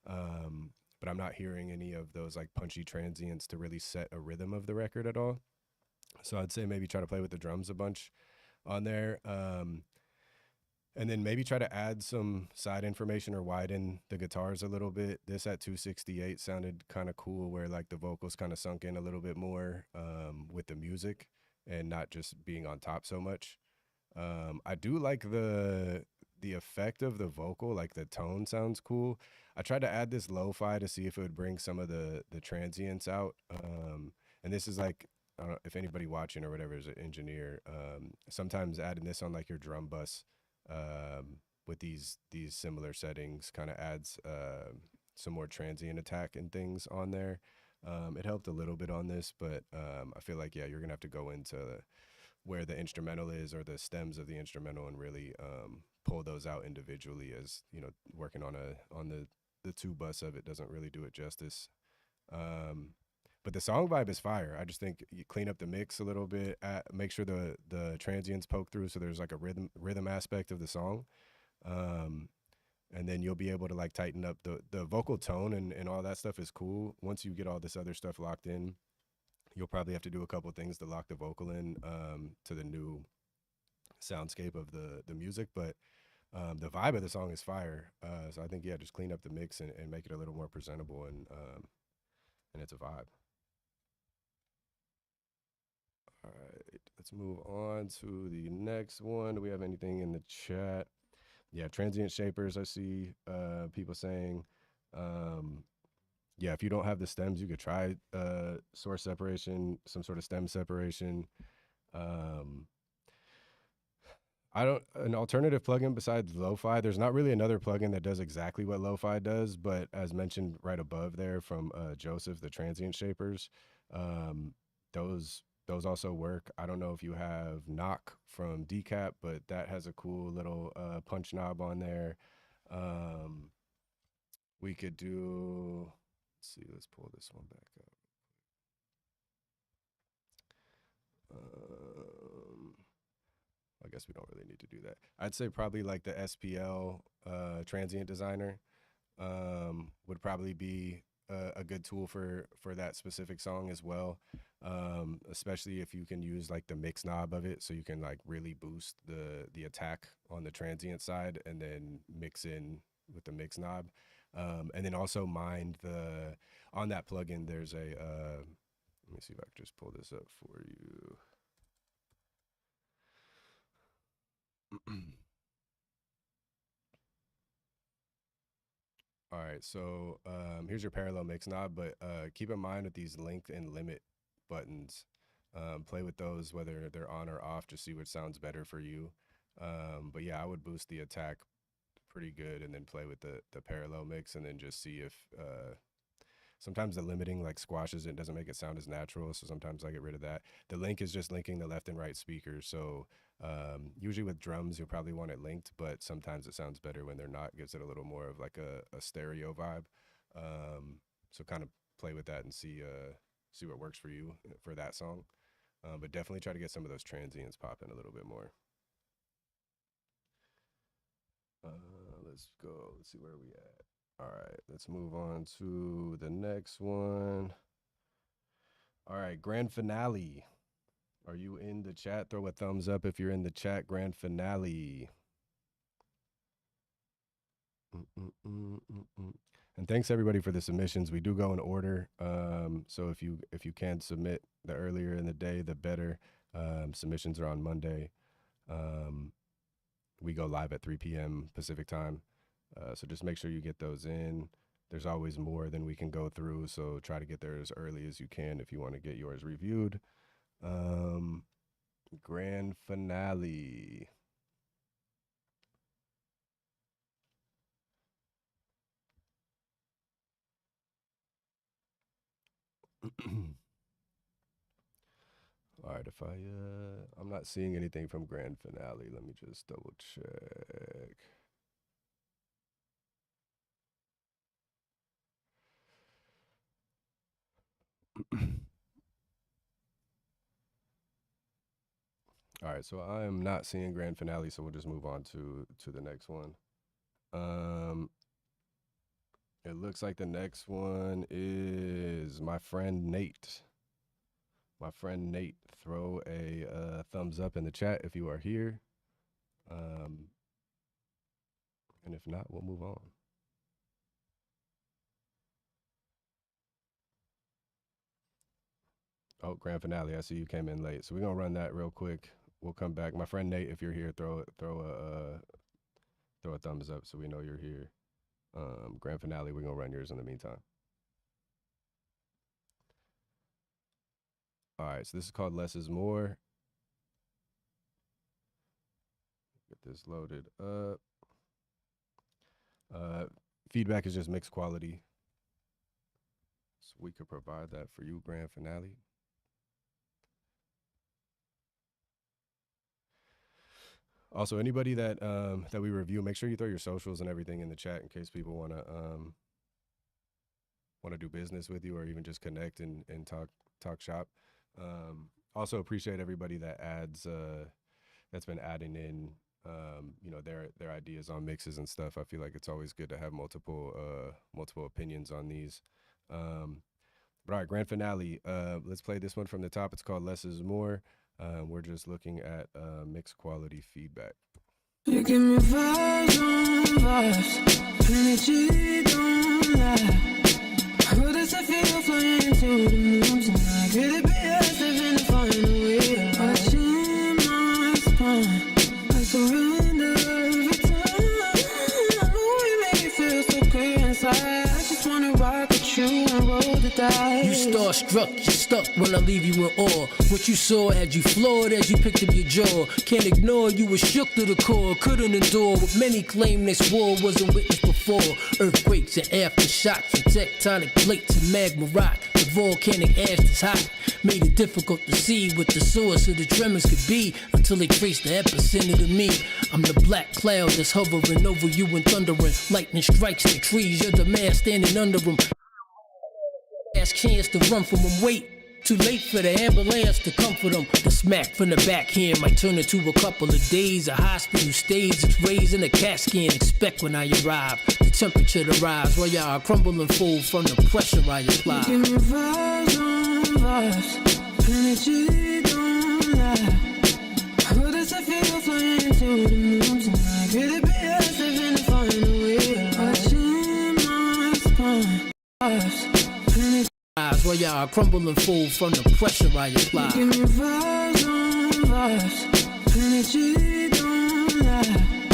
But I'm not hearing any of those like punchy transients to really set a rhythm of the record at all. So I'd say maybe try to play with the drums a bunch on there. And then maybe try to add some side information or widen the guitars a little bit. This at 268 sounded kind of cool, where like the vocals kind of sunk in a little bit more with the music and not just being on top so much. I do like the effect of the vocal, like the tone sounds cool. I tried to add this lo-fi to see if it would bring some of the transients out. And this is like, I don't know if anybody watching or whatever is an engineer, sometimes adding this on like your drum bus with these similar settings kind of adds some more transient attack and things on there. It helped a little bit on this, but I feel like, yeah, you're gonna have to go into where the instrumental is or the stems of the instrumental and really pull those out individually, as working on the two bus of it doesn't really do it justice. But the song vibe is fire. I just think you clean up the mix a little bit, make sure the transients poke through, so there's like a rhythm aspect of the song. And then you'll be able to like tighten up the vocal tone and all that stuff is cool. Once you get all this other stuff locked in, you'll probably have to do a couple things to lock the vocal in to the new soundscape of the music. But the vibe of the song is fire. So I think, yeah, just clean up the mix and make it a little more presentable, and it's a vibe. All right, let's move on to the next one. Do we have anything in the chat? Yeah, transient shapers, I see people saying. Yeah, if you don't have the stems, you could try source separation, some sort of stem separation. An alternative plugin besides Lo-Fi, there's not really another plugin that does exactly what Lo-Fi does, but as mentioned right above there from Joseph, the transient shapers, those also work. I don't know if you have Knock from Decap, but that has a cool little punch knob on there. We could do, let's see, let's pull this one back up. I guess we don't really need to do that. I'd say probably like the SPL Transient Designer would probably be a good tool for that specific song as well, especially if you can use like the mix knob of it, so you can like really boost the attack on the transient side and then mix in with the mix knob. And then also mind on that plugin, there's a, let me see if I can just pull this up for you. All right, so here's your parallel mix knob, but keep in mind with these length and limit buttons, play with those whether they're on or off, just see what sounds better for you. But yeah, I would boost the attack pretty good and then play with the parallel mix, and then just see if sometimes the limiting like squashes it, doesn't make it sound as natural, so sometimes I get rid of that. The link is just linking the left and right speakers, so usually with drums you'll probably want it linked, but sometimes it sounds better when they're not, gives it a little more of like a stereo vibe. So kind of play with that and see what works for you for that song. But definitely try to get some of those transients popping a little bit more. Let's go. Let's see where we at. All right, let's move on to the next one. All right, grand finale. Are you in the chat? Throw a thumbs up if you're in the chat. Grand finale. And thanks everybody for the submissions. We do go in order. So if you can submit the earlier in the day, the better. Submissions are on Monday. We go live at 3 p.m. Pacific time. So just make sure you get those in. There's always more than we can go through, so try to get there as early as you can if you want to get yours reviewed. Grand finale. All right, if I'm not seeing anything from grand finale. Let me just double check. All right, so I am not seeing grand finale, so we'll just move on to the next one. It looks like the next one is my friend Nate. My friend Nate, throw a thumbs up in the chat if you are here. And if not, we'll move on. Oh, grand finale. I see you came in late. So we're going to run that real quick. We'll come back. My friend Nate, if you're here, throw a thumbs up so we know you're here. Grand finale, we're going to run yours in the meantime. All right, so this is called Less is More. Get this loaded up. Feedback is just mixed quality. So we could provide that for you, grand finale. Also, anybody that that we review, make sure you throw your socials and everything in the chat in case people want to do business with you or even just connect and talk shop. Also appreciate everybody that adds that's been adding in you know, their ideas on mixes and stuff. I feel like it's always good to have multiple opinions on these. But all right, grand finale. Let's play this one from the top. It's called Less is More. We're just looking at mixed quality feedback. You give me vibes on vibes, energy don't lie. How does it feel flying to the moon tonight? Could it be us living to find a way? Watching my spine, I surrender every time. We make it feel so clear inside. I just wanna rock with you and roll the dice. You starstruck, you stuck when I leave you in awe. What you saw had you floored as you picked up your jaw. Can't ignore you were shook to the core. Couldn't endure what many claim this war wasn't witnessed before. Earthquakes and aftershocks and tectonic plates and magma rock. The volcanic ash is hot. Made it difficult to see what the source of the tremors could be until they traced the epicenter to me. I'm the black cloud that's hovering over you and thundering. Lightning strikes the trees, you're the man standing under them. Last chance to run from them, wait. Too late for the ambulance to comfort them. The smack from the backhand might turn into a couple of days. A hospital stays, it's raised in a CAT scan. Expect when I arrive, the temperature to rise while y'all crumble and fold from the pressure I apply. Give me vibes on vibes, energy don't lie. How does it feel flying to the moon tonight? Could it be us living to find a way? Watching my spine, vibes, energy. While y'all crumble and fold from the pressure I apply. Give me vibes on vibes, energy don't lie.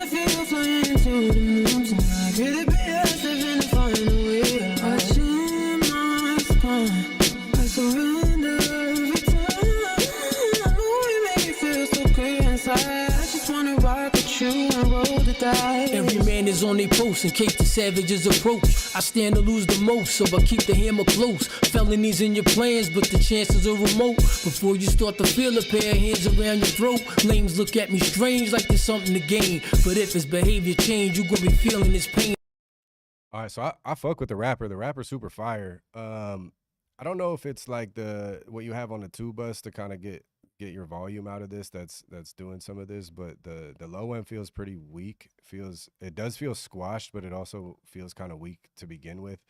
I feel flying to the moon tonight. Could it be us living to find a way? Watching my spine, I surrender every time. We make it feel so clear inside. I just wanna rock with you and roll the dice. Every man is on their post in case the savages approach. I stand to lose the most, so I keep the hammer close. Felonies in your plans, but the chances are remote. Before you start to feel a pair of hands around your throat, lames look at me strange like there's something to gain. But if his behavior change, you gonna be feeling his pain. All right, so I fuck with the rapper. The rapper's super fire. I don't know if it's like what you have on the tube bus to kind of get your volume out of this that's doing some of this, but the low end feels pretty weak. It does feel squashed, but it also feels kind of weak to begin with.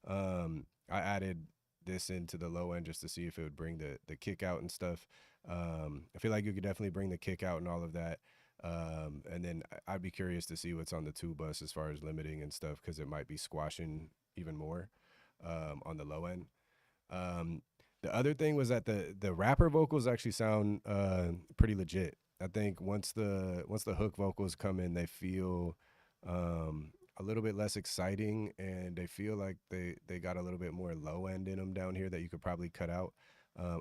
I added this into the low end just to see if it would bring the kick out and stuff. I feel like you could definitely bring the kick out and all of that. And then I'd be curious to see what's on the 2 bus as far as limiting and stuff, because it might be squashing even more on the low end. The other thing was that the rapper vocals actually sound pretty legit. I think once the hook vocals come in, they feel a little bit less exciting, and they feel like they got a little bit more low end in them down here that you could probably cut out.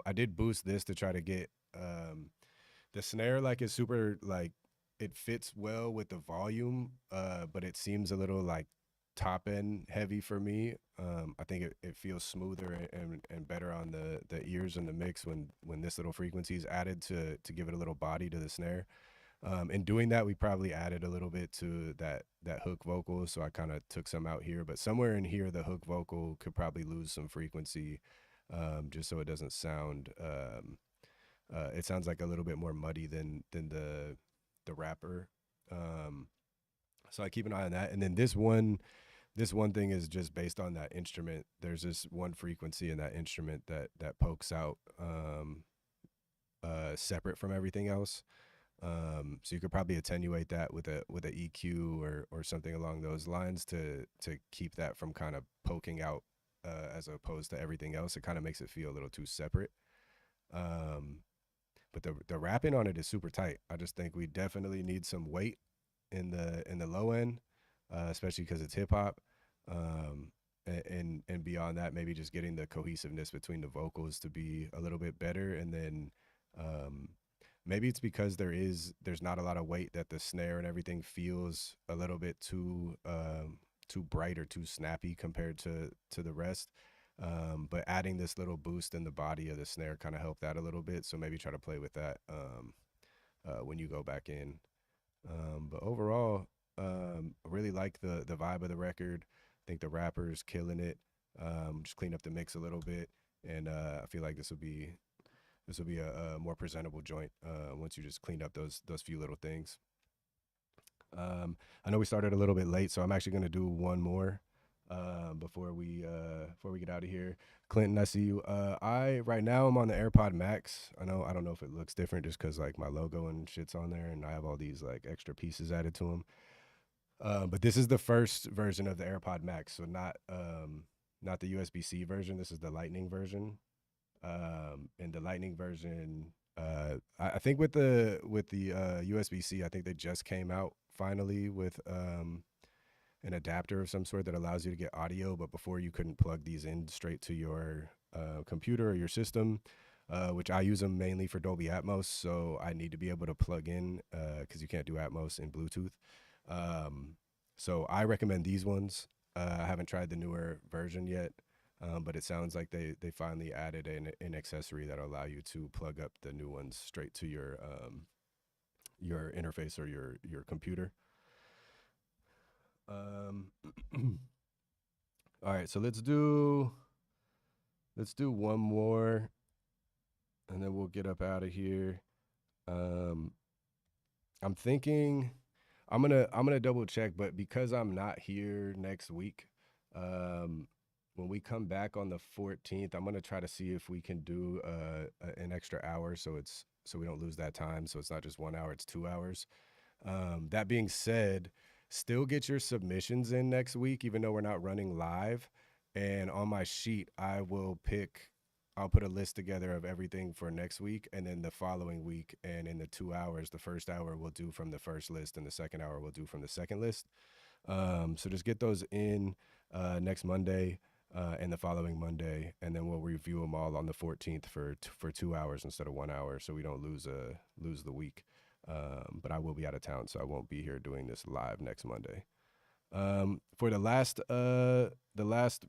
I did boost this to try to get the snare, like, is super, like, it fits well with the volume, but it seems a little like top end heavy for me. I think it feels smoother and better on the ears and the mix when this little frequency is added to give it a little body to the snare. In doing that, we probably added a little bit to that hook vocal, so I kind of took some out here. But somewhere in here, the hook vocal could probably lose some frequency, just so it doesn't sound. It sounds like a little bit more muddy than the rapper. So I keep an eye on that. And then this one thing is just based on that instrument. There's this one frequency in that instrument that pokes out separate from everything else. So you could probably attenuate that with a EQ or something along those lines to keep that from kind of poking out as opposed to everything else. It kind of makes it feel a little too separate. But the rapping on it is super tight. I just think we definitely need some weight in the low end, especially because it's hip hop. And beyond that, maybe just getting the cohesiveness between the vocals to be a little bit better. And then maybe it's because there's not a lot of weight, that the snare and everything feels a little bit too bright or too snappy compared to the rest. But adding this little boost in the body of the snare kind of helped that a little bit. So maybe try to play with that when you go back in. But overall, I really like the vibe of the record. I think the rapper's killing it. Just clean up the mix a little bit, and I feel like this will be a more presentable joint once you just clean up those few little things. I know we started a little bit late, so I'm actually going to do one more before we get out of here. Clinton, I see you. I right now I'm on the AirPod Max. I don't know if it looks different just because like my logo and shit's on there, and I have all these like extra pieces added to them. But this is the first version of the AirPod Max, so not the USB-C version. This is the Lightning version. And the Lightning version, I think with the USB-C, I think they just came out finally with an adapter of some sort that allows you to get audio. But before, you couldn't plug these in straight to your computer or your system, which I use them mainly for Dolby Atmos. So I need to be able to plug in because you can't do Atmos in Bluetooth. So I recommend these ones. I haven't tried the newer version yet. But it sounds like they finally added an accessory that'll allow you to plug up the new ones straight to your interface or your computer. All right, so let's do one more, and then we'll get up out of here. I'm thinking I'm gonna double check, but because I'm not here next week, when we come back on the 14th, I'm gonna try to see if we can do an extra hour, so we don't lose that time. So it's not just 1 hour; it's 2 hours. That being said, still get your submissions in next week, even though we're not running live. And on my sheet, I'll put a list together of everything for next week, and then the following week. And in the 2 hours, the first hour we'll do from the first list, and the second hour we'll do from the second list. So just get those in next Monday. And the following Monday, and then we'll review them all on the 14th for 2 hours instead of 1 hour, so we don't lose the week. But I will be out of town, so I won't be here doing this live next Monday. For the last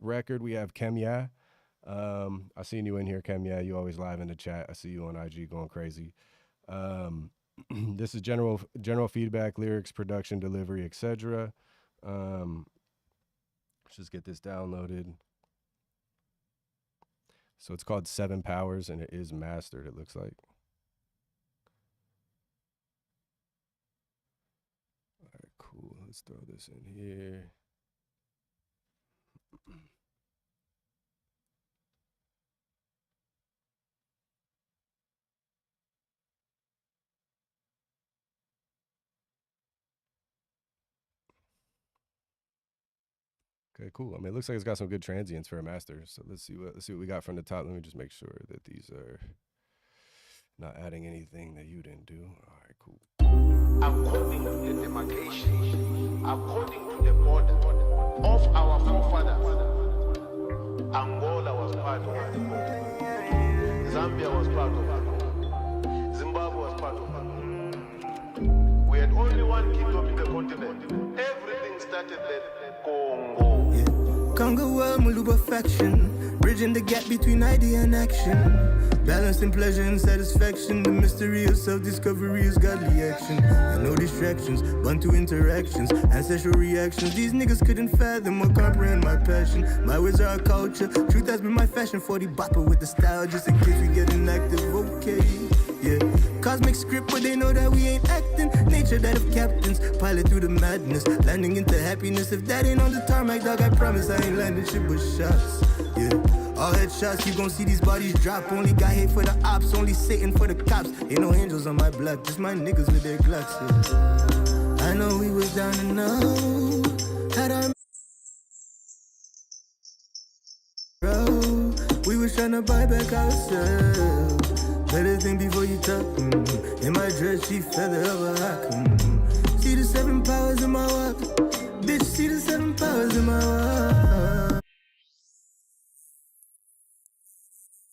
record, we have Kemya. I seen you in here, Kemya. You always live in the chat. I see you on IG going crazy. This is general feedback, lyrics, production, delivery, etc. Let's just get this downloaded. So it's called 7 Powers, and it is mastered, it looks like. All right, cool. Let's throw this in here. Okay, cool. I mean, it looks like it's got some good transients for a master. So let's see what we got from the top. Let me just make sure that these are not adding anything that you didn't do. All right, cool. According to the demarcation, according to the border of our forefathers, Angola was part of it. Zambia was part of it. Zimbabwe was part of it. We had only one kingdom in the continent. Everything started at Congo. Congo world, Muluba faction, bridging the gap between idea and action, balancing pleasure and satisfaction. The mystery of self-discovery is godly action, and no distractions, Bantu interactions, ancestral reactions. These niggas couldn't fathom or comprehend my passion. My words are our culture, truth has been my fashion. 40 bopper with the style, just in case we get inactive. Okay, yeah. Cosmic script, but they know that we ain't acting. Nature that of captains, pilot through the madness, landing into happiness. If that ain't on the tarmac, dog, I promise I ain't landing shit but shots. Yeah, all headshots, you gon' see these bodies drop. Only got hate for the ops, only Satan for the cops. Ain't no angels on my block, just my niggas with their Glocks. Yeah. I know we was down and out, had our we was tryna buy back ourselves. Better think before you talk. In my dress, she feather of a hawk. See the 7 powers in my walk. Bitch, see the 7 powers in my walk.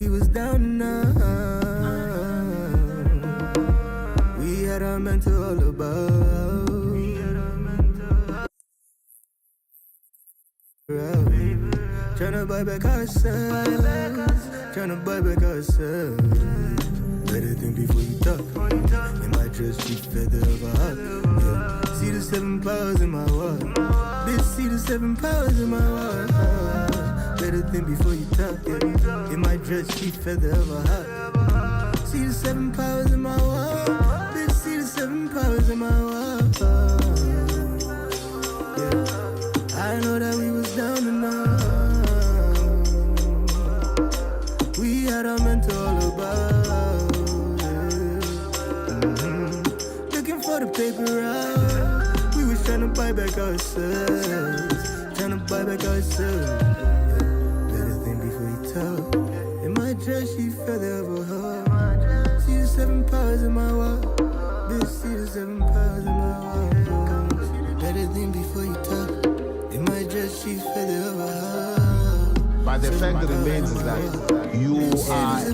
We was down and out. We had our mental all about. Tryna buy back ourselves. Tryna buy back ourselves. Better think before you talk. In my dress, she feather of a hawk. Yeah. See the 7 powers in my walk. Bitch, see the 7 powers in my walk. Better think before you talk. Yeah. In my dress, she feather of a hawk. See the 7 powers in my walk. Bitch, see the 7 powers in my walk. Yeah. I know that we was down and out. We had our mental all about. Looking for the paper out. We was tryna buy back ourselves. Tryna buy back ourselves. Better think before you talk. In my dress, she feather of a hawk. See the 7 powers in my walk. Bitch, see the 7 powers in my walk. Better think before you talk. In my dress, she feather of a hawk. But the fact remains is that you are a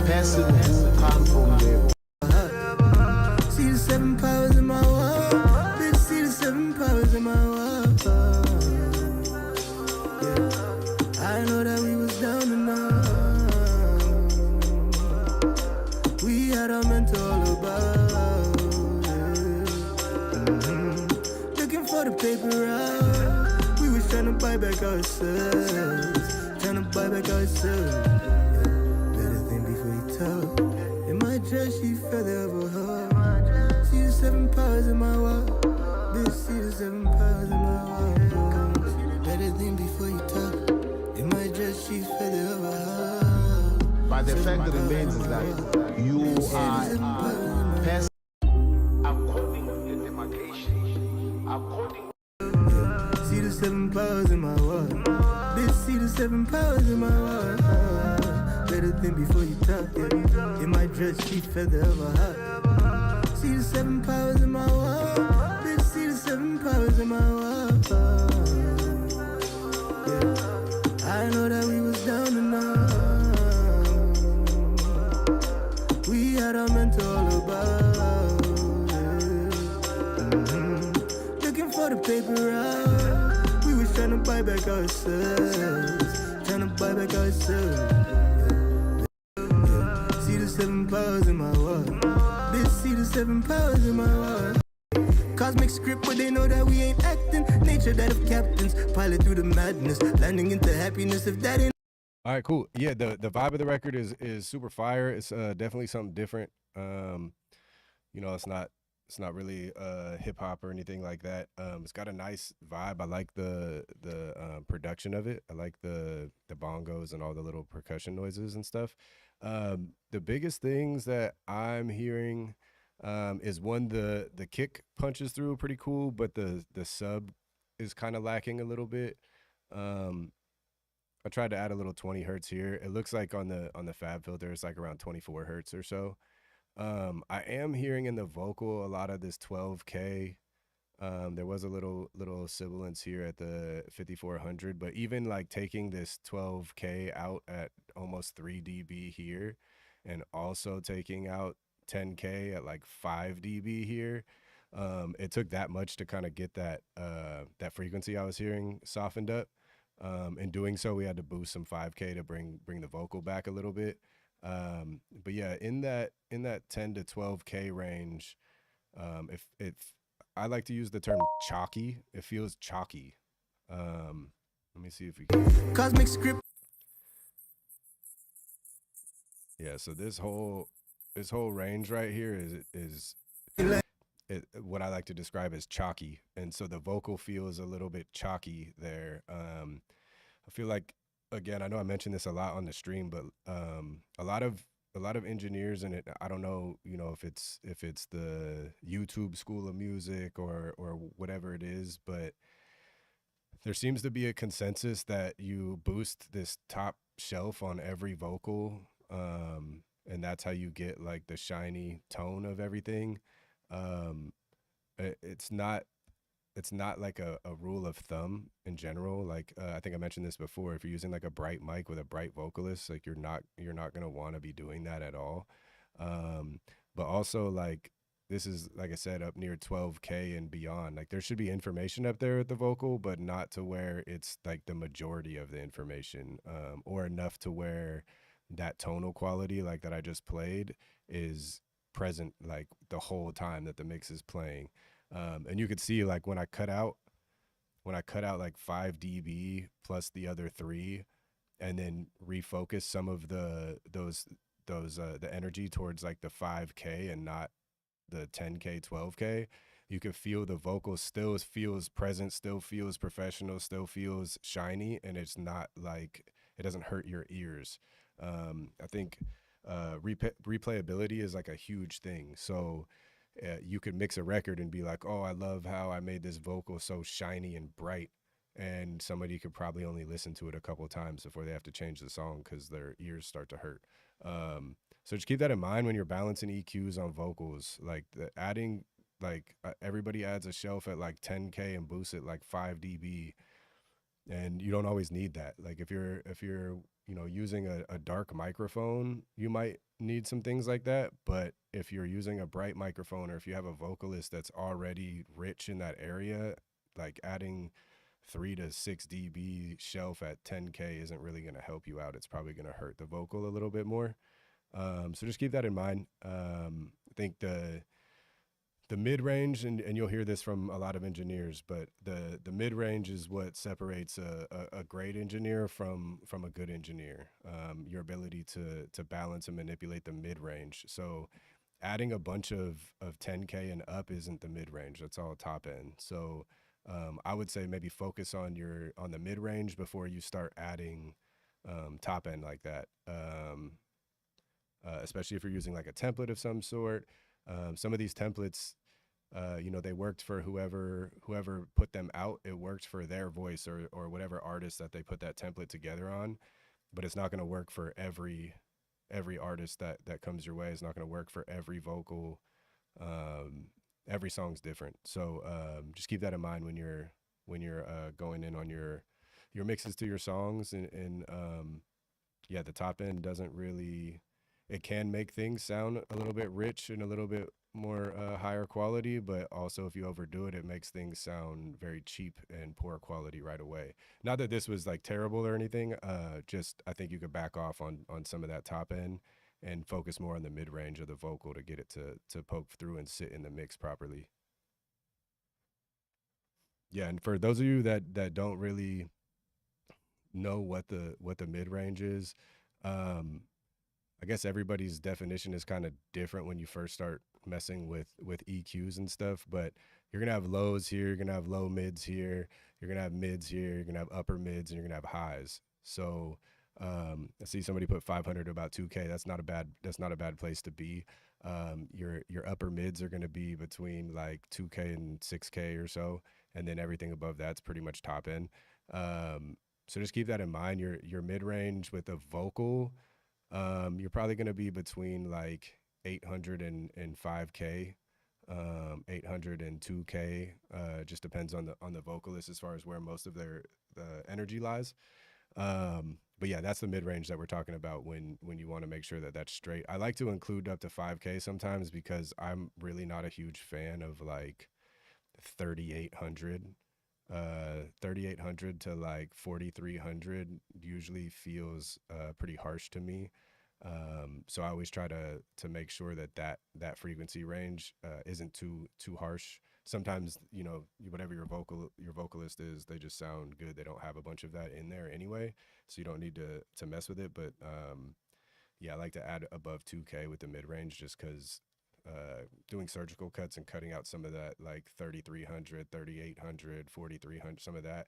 person who comes from the See the 7 powers in my walk. Bitch, see the 7 powers in my walk. Yeah. I know that we was down and out. We had our mental all about. Looking for the paper out. We was tryna buy back ourselves. Tryna buy back ourselves. Better think before you talk. In my dress, she feather of a hawk. See the 7 powers in my walk. Bitch, see the 7 powers in my walk. Better think before you talk. In my dress, she feather of a hawk. But the fact remains is that you are a person according to the demarcation. According See the 7 powers in my walk. Bitch, see the 7 powers in my walk. Better think before you talk. Yeah. In my dress, she feather of a hawk. See the 7 powers in my walk. Bitch, see the 7 powers in my walk. Yeah. I know that we was down and out. We had our mental all about. Looking for the paper out. We was tryna buy back ourselves. Tryna buy back ourselves. See the 7 powers in my walk. Bitch, see the 7 powers in my walk. Cosmic script, but they know that we ain't acting. Nature that of captains, pilot through the madness, landing into happiness. If that ain't All right, cool. Yeah, the vibe of the record is super fire. It's definitely something different. You know, it's not really hip hop or anything like that. It's got a nice vibe. I like the production of it. I like the bongos and all the little percussion noises and stuff. The biggest things that I'm hearing is one, the kick punches through pretty cool, but the sub is kind of lacking a little bit. Um, I tried to add a little 20 hertz here. It looks like on the Fab filter, it's like around 24 hertz or so. I am hearing in the vocal a lot of this 12K. There was a little sibilance here at the 5400, but even like taking this 12K out at almost 3 dB here, and also taking out 10K at like 5 dB here, it took that much to kind of get that that frequency I was hearing softened up. In doing so, we had to boost some 5K to bring the vocal back a little bit. But yeah, in that 10 to 12K range, if I like to use the term chalky, it feels chalky. Let me see if we can. Cosmic script. Yeah, so this whole range right here is what I like to describe as chalky, and so the vocal feels a little bit chalky there. I feel like, again, I know I mentioned this a lot on the stream, but a lot of engineers, and I don't know, if it's the YouTube School of Music or whatever it is, but there seems to be a consensus that you boost this top shelf on every vocal, and that's how you get like the shiny tone of everything. It's not like a rule of thumb in general. Like I think I mentioned this before. If you're using like a bright mic with a bright vocalist, like you're not gonna want to be doing that at all. But also, like, this is, like I said, up near 12K and beyond. Like there should be information up there with the vocal, but not to where it's like the majority of the information, or enough to where that tonal quality like that I just played is present like the whole time that the mix is playing. And you could see like when I cut out like 5 dB plus the other 3, and then refocus some of the energy towards like the 5K and not the 10K, 12K, you could feel the vocal still feels present, still feels professional, still feels shiny, and it's not like, it doesn't hurt your ears. I think replayability is like a huge thing. So you could mix a record and be like, oh, I love how I made this vocal so shiny and bright, and somebody could probably only listen to it a couple of times before they have to change the song because their ears start to hurt. So just keep that in mind when you're balancing EQs on vocals. Like adding, like everybody adds a shelf at like 10K and boosts it like 5 dB, and you don't always need that. Like if you're using a dark microphone, you might need some things like that. But if you're using a bright microphone, or if you have a vocalist that's already rich in that area, like adding 3 to 6 dB shelf at 10K isn't really going to help you out. It's probably going to hurt the vocal a little bit more. So just keep that in mind. I think the mid-range, and you'll hear this from a lot of engineers, but the mid-range is what separates a great engineer from a good engineer. Your ability to balance and manipulate the mid-range. So adding a bunch of 10K and up isn't the mid-range. That's all top end. So I would say maybe focus on the mid-range before you start adding top end like that. Especially if you're using like a template of some sort. Some of these templates, they worked for whoever put them out. It worked for their voice or whatever artist that they put that template together on, but it's not going to work for every artist that comes your way. It's not going to work for every vocal. Every song's different. So just keep that in mind when you're going in on your mixes to your songs. And yeah, the top end doesn't really, it can make things sound a little bit rich and a little bit more higher quality, but also if you overdo it, it makes things sound very cheap and poor quality right away. Not that this was like terrible or anything, just I think you could back off on some of that top end and focus more on the mid-range of the vocal to get it to poke through and sit in the mix properly. Yeah, and for those of you that don't really know what the mid-range is, I guess everybody's definition is kind of different when you first start messing with EQs and stuff, but you're gonna have lows here, you're gonna have low mids here, you're gonna have mids here, you're gonna have upper mids, and you're gonna have highs. So I see somebody put 500 to about 2K. That's not a bad place to be. Your upper mids are gonna be between like 2K and 6K or so, and then everything above that's pretty much top end. So just keep that in mind. Your mid range with a vocal, you're probably going to be between like 800 and 5K, 800 and 2K. Just depends on the vocalist as far as where most of the energy lies. But yeah, that's the mid range that we're talking about when you want to make sure that that's straight. I like to include up to 5K sometimes because I'm really not a huge fan of like 3,800. 3,800 to like 4,300 usually feels pretty harsh to me. So I always try to make sure that frequency range isn't too harsh. Sometimes, you know, whatever your vocalist is, they just sound good. They don't have a bunch of that in there anyway, so you don't need to mess with it. But yeah, I like to add above 2K with the mid range just because doing surgical cuts and cutting out some of that like 3,300, 3,800, 4,300, some of that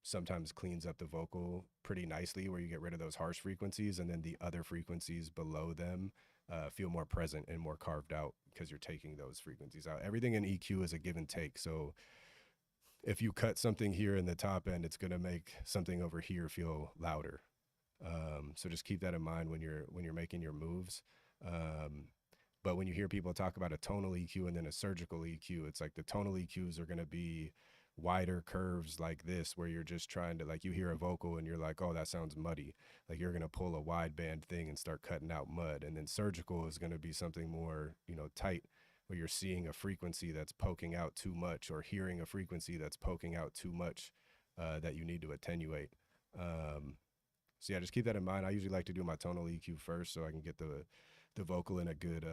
sometimes cleans up the vocal pretty nicely, where you get rid of those harsh frequencies, and then the other frequencies below them feel more present and more carved out because you're taking those frequencies out. Everything in EQ is a give and take. So if you cut something here in the top end, it's going to make something over here feel louder. So just keep that in mind when you're making your moves. But when you hear people talk about a tonal EQ and then a surgical EQ, it's like the tonal EQs are going to be wider curves like this, where you're just trying to, like, you hear a vocal and you're like, oh, that sounds muddy. Like you're going to pull a wide band thing and start cutting out mud. And then surgical is going to be something more, you know, tight, where you're seeing a frequency that's poking out too much, or hearing a frequency that's poking out too much that you need to attenuate. So yeah, just keep that in mind. I usually like to do my tonal EQ first so I can get the vocal in a good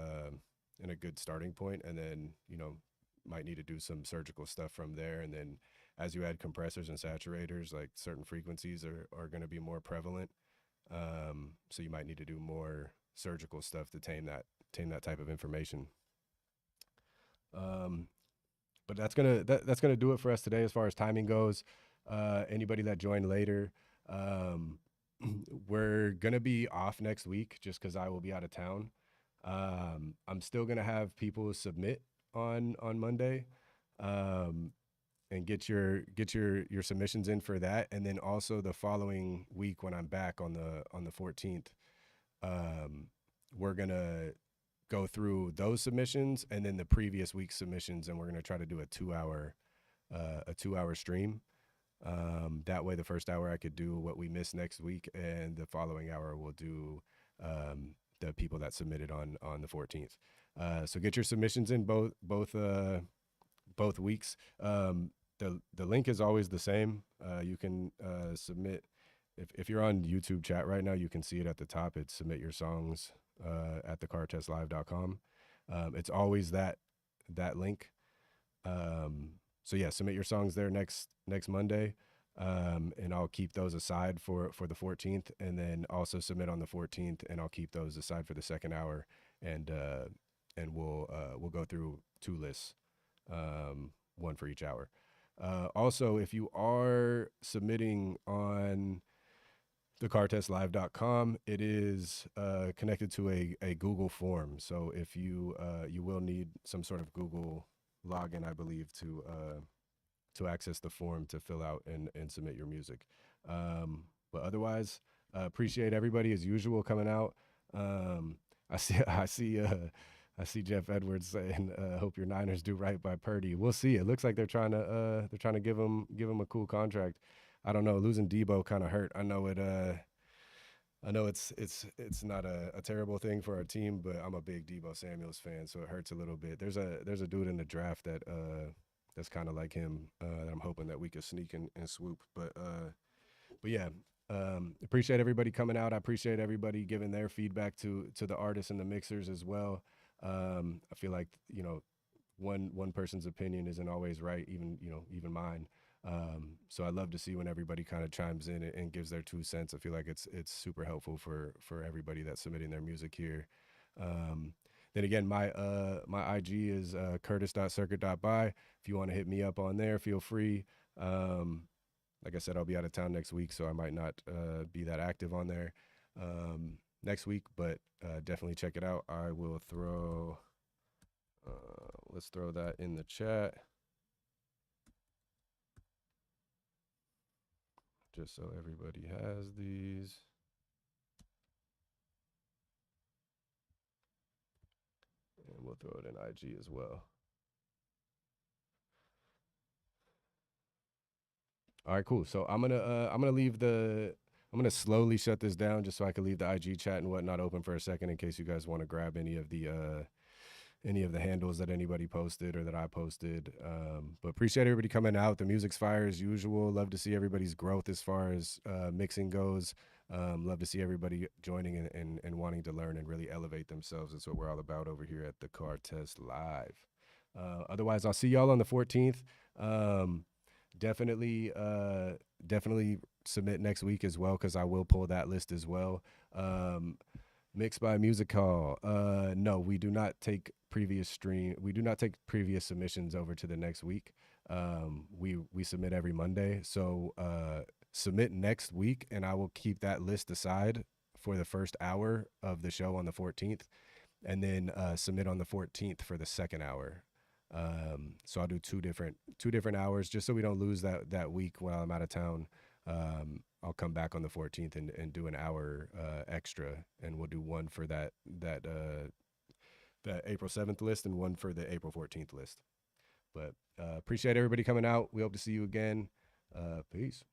starting point, and then, you know, might need to do some surgical stuff from there. And then as you add compressors and saturators, like certain frequencies are going to be more prevalent. So you might need to do more surgical stuff to tame that type of information. But that's gonna do it for us today as far as timing goes. Anybody that joined later, we're gonna be off next week just because I will be out of town. I'm still gonna have people submit on Monday, and get your submissions in for that, and then also the following week when I'm back on the 14th, we're gonna go through those submissions and then the previous week's submissions, and we're gonna try to do a 2-hour stream. That way, the first hour I could do what we missed next week, and the following hour we'll do the people that submitted on the 14th. So get your submissions in both weeks. The link is always the same. You can submit if you're on YouTube chat right now. You can see it at the top. It's submit your songs at thecartestlive.com. It's always that link. So yeah, submit your songs there next Monday, and I'll keep those aside for the 14th, and then also submit on the 14th, and I'll keep those aside for the second hour, and we'll go through 2 lists, one for each hour. Also, if you are submitting on thecartestlive.com, it is connected to a Google form. So if you will need some sort of Google login, I believe, to access the form to fill out and submit your music. But otherwise, appreciate everybody as usual coming out. I see Jeff Edwards saying, "Hope your Niners do right by Purdy." We'll see. It looks like they're trying to give him a cool contract. I don't know. Losing Debo kind of hurt. I know it's not a terrible thing for our team, but I'm a big Debo Samuels fan, so it hurts a little bit. There's a dude in the draft that's kind of like him that I'm hoping that we could sneak and swoop. But yeah, appreciate everybody coming out. I appreciate everybody giving their feedback to the artists and the mixers as well. I feel like, you know, one person's opinion isn't always right, even mine. So I love to see when everybody kind of chimes in and gives their 2 cents. I feel like it's super helpful for everybody that's submitting their music here. Then again, my IG is curtis.circuit.by. If you want to hit me up on there, feel free. Like I said, I'll be out of town next week, so I might not be that active on there next week, but definitely check it out. I will throw, let's throw that in the chat. just so everybody has these. And we'll throw it in IG as well. All right, cool. So I'm gonna leave I'm gonna slowly shut this down just so I can leave the IG chat and whatnot open for a second in case you guys want to grab any of the handles that anybody posted or that I posted. But appreciate everybody coming out. The music's fire as usual. Love to see everybody's growth as far as mixing goes. Love to see everybody joining and wanting to learn and really elevate themselves. That's what we're all about over here at the Car Test Live. Otherwise, I'll see y'all on the 14th. Definitely submit next week as well because I will pull that list as well. Mixed by Music Hall. No, we do not take previous submissions over to the next week. We submit every Monday. So submit next week and I will keep that list aside for the first hour of the show on the 14th and then submit on the 14th for the second hour. So I'll do two different hours just so we don't lose that week while I'm out of town. I'll come back on the 14th and do an hour extra, and we'll do one for that April 7th list and one for the April 14th list. But appreciate everybody coming out. We hope to see you again. Peace.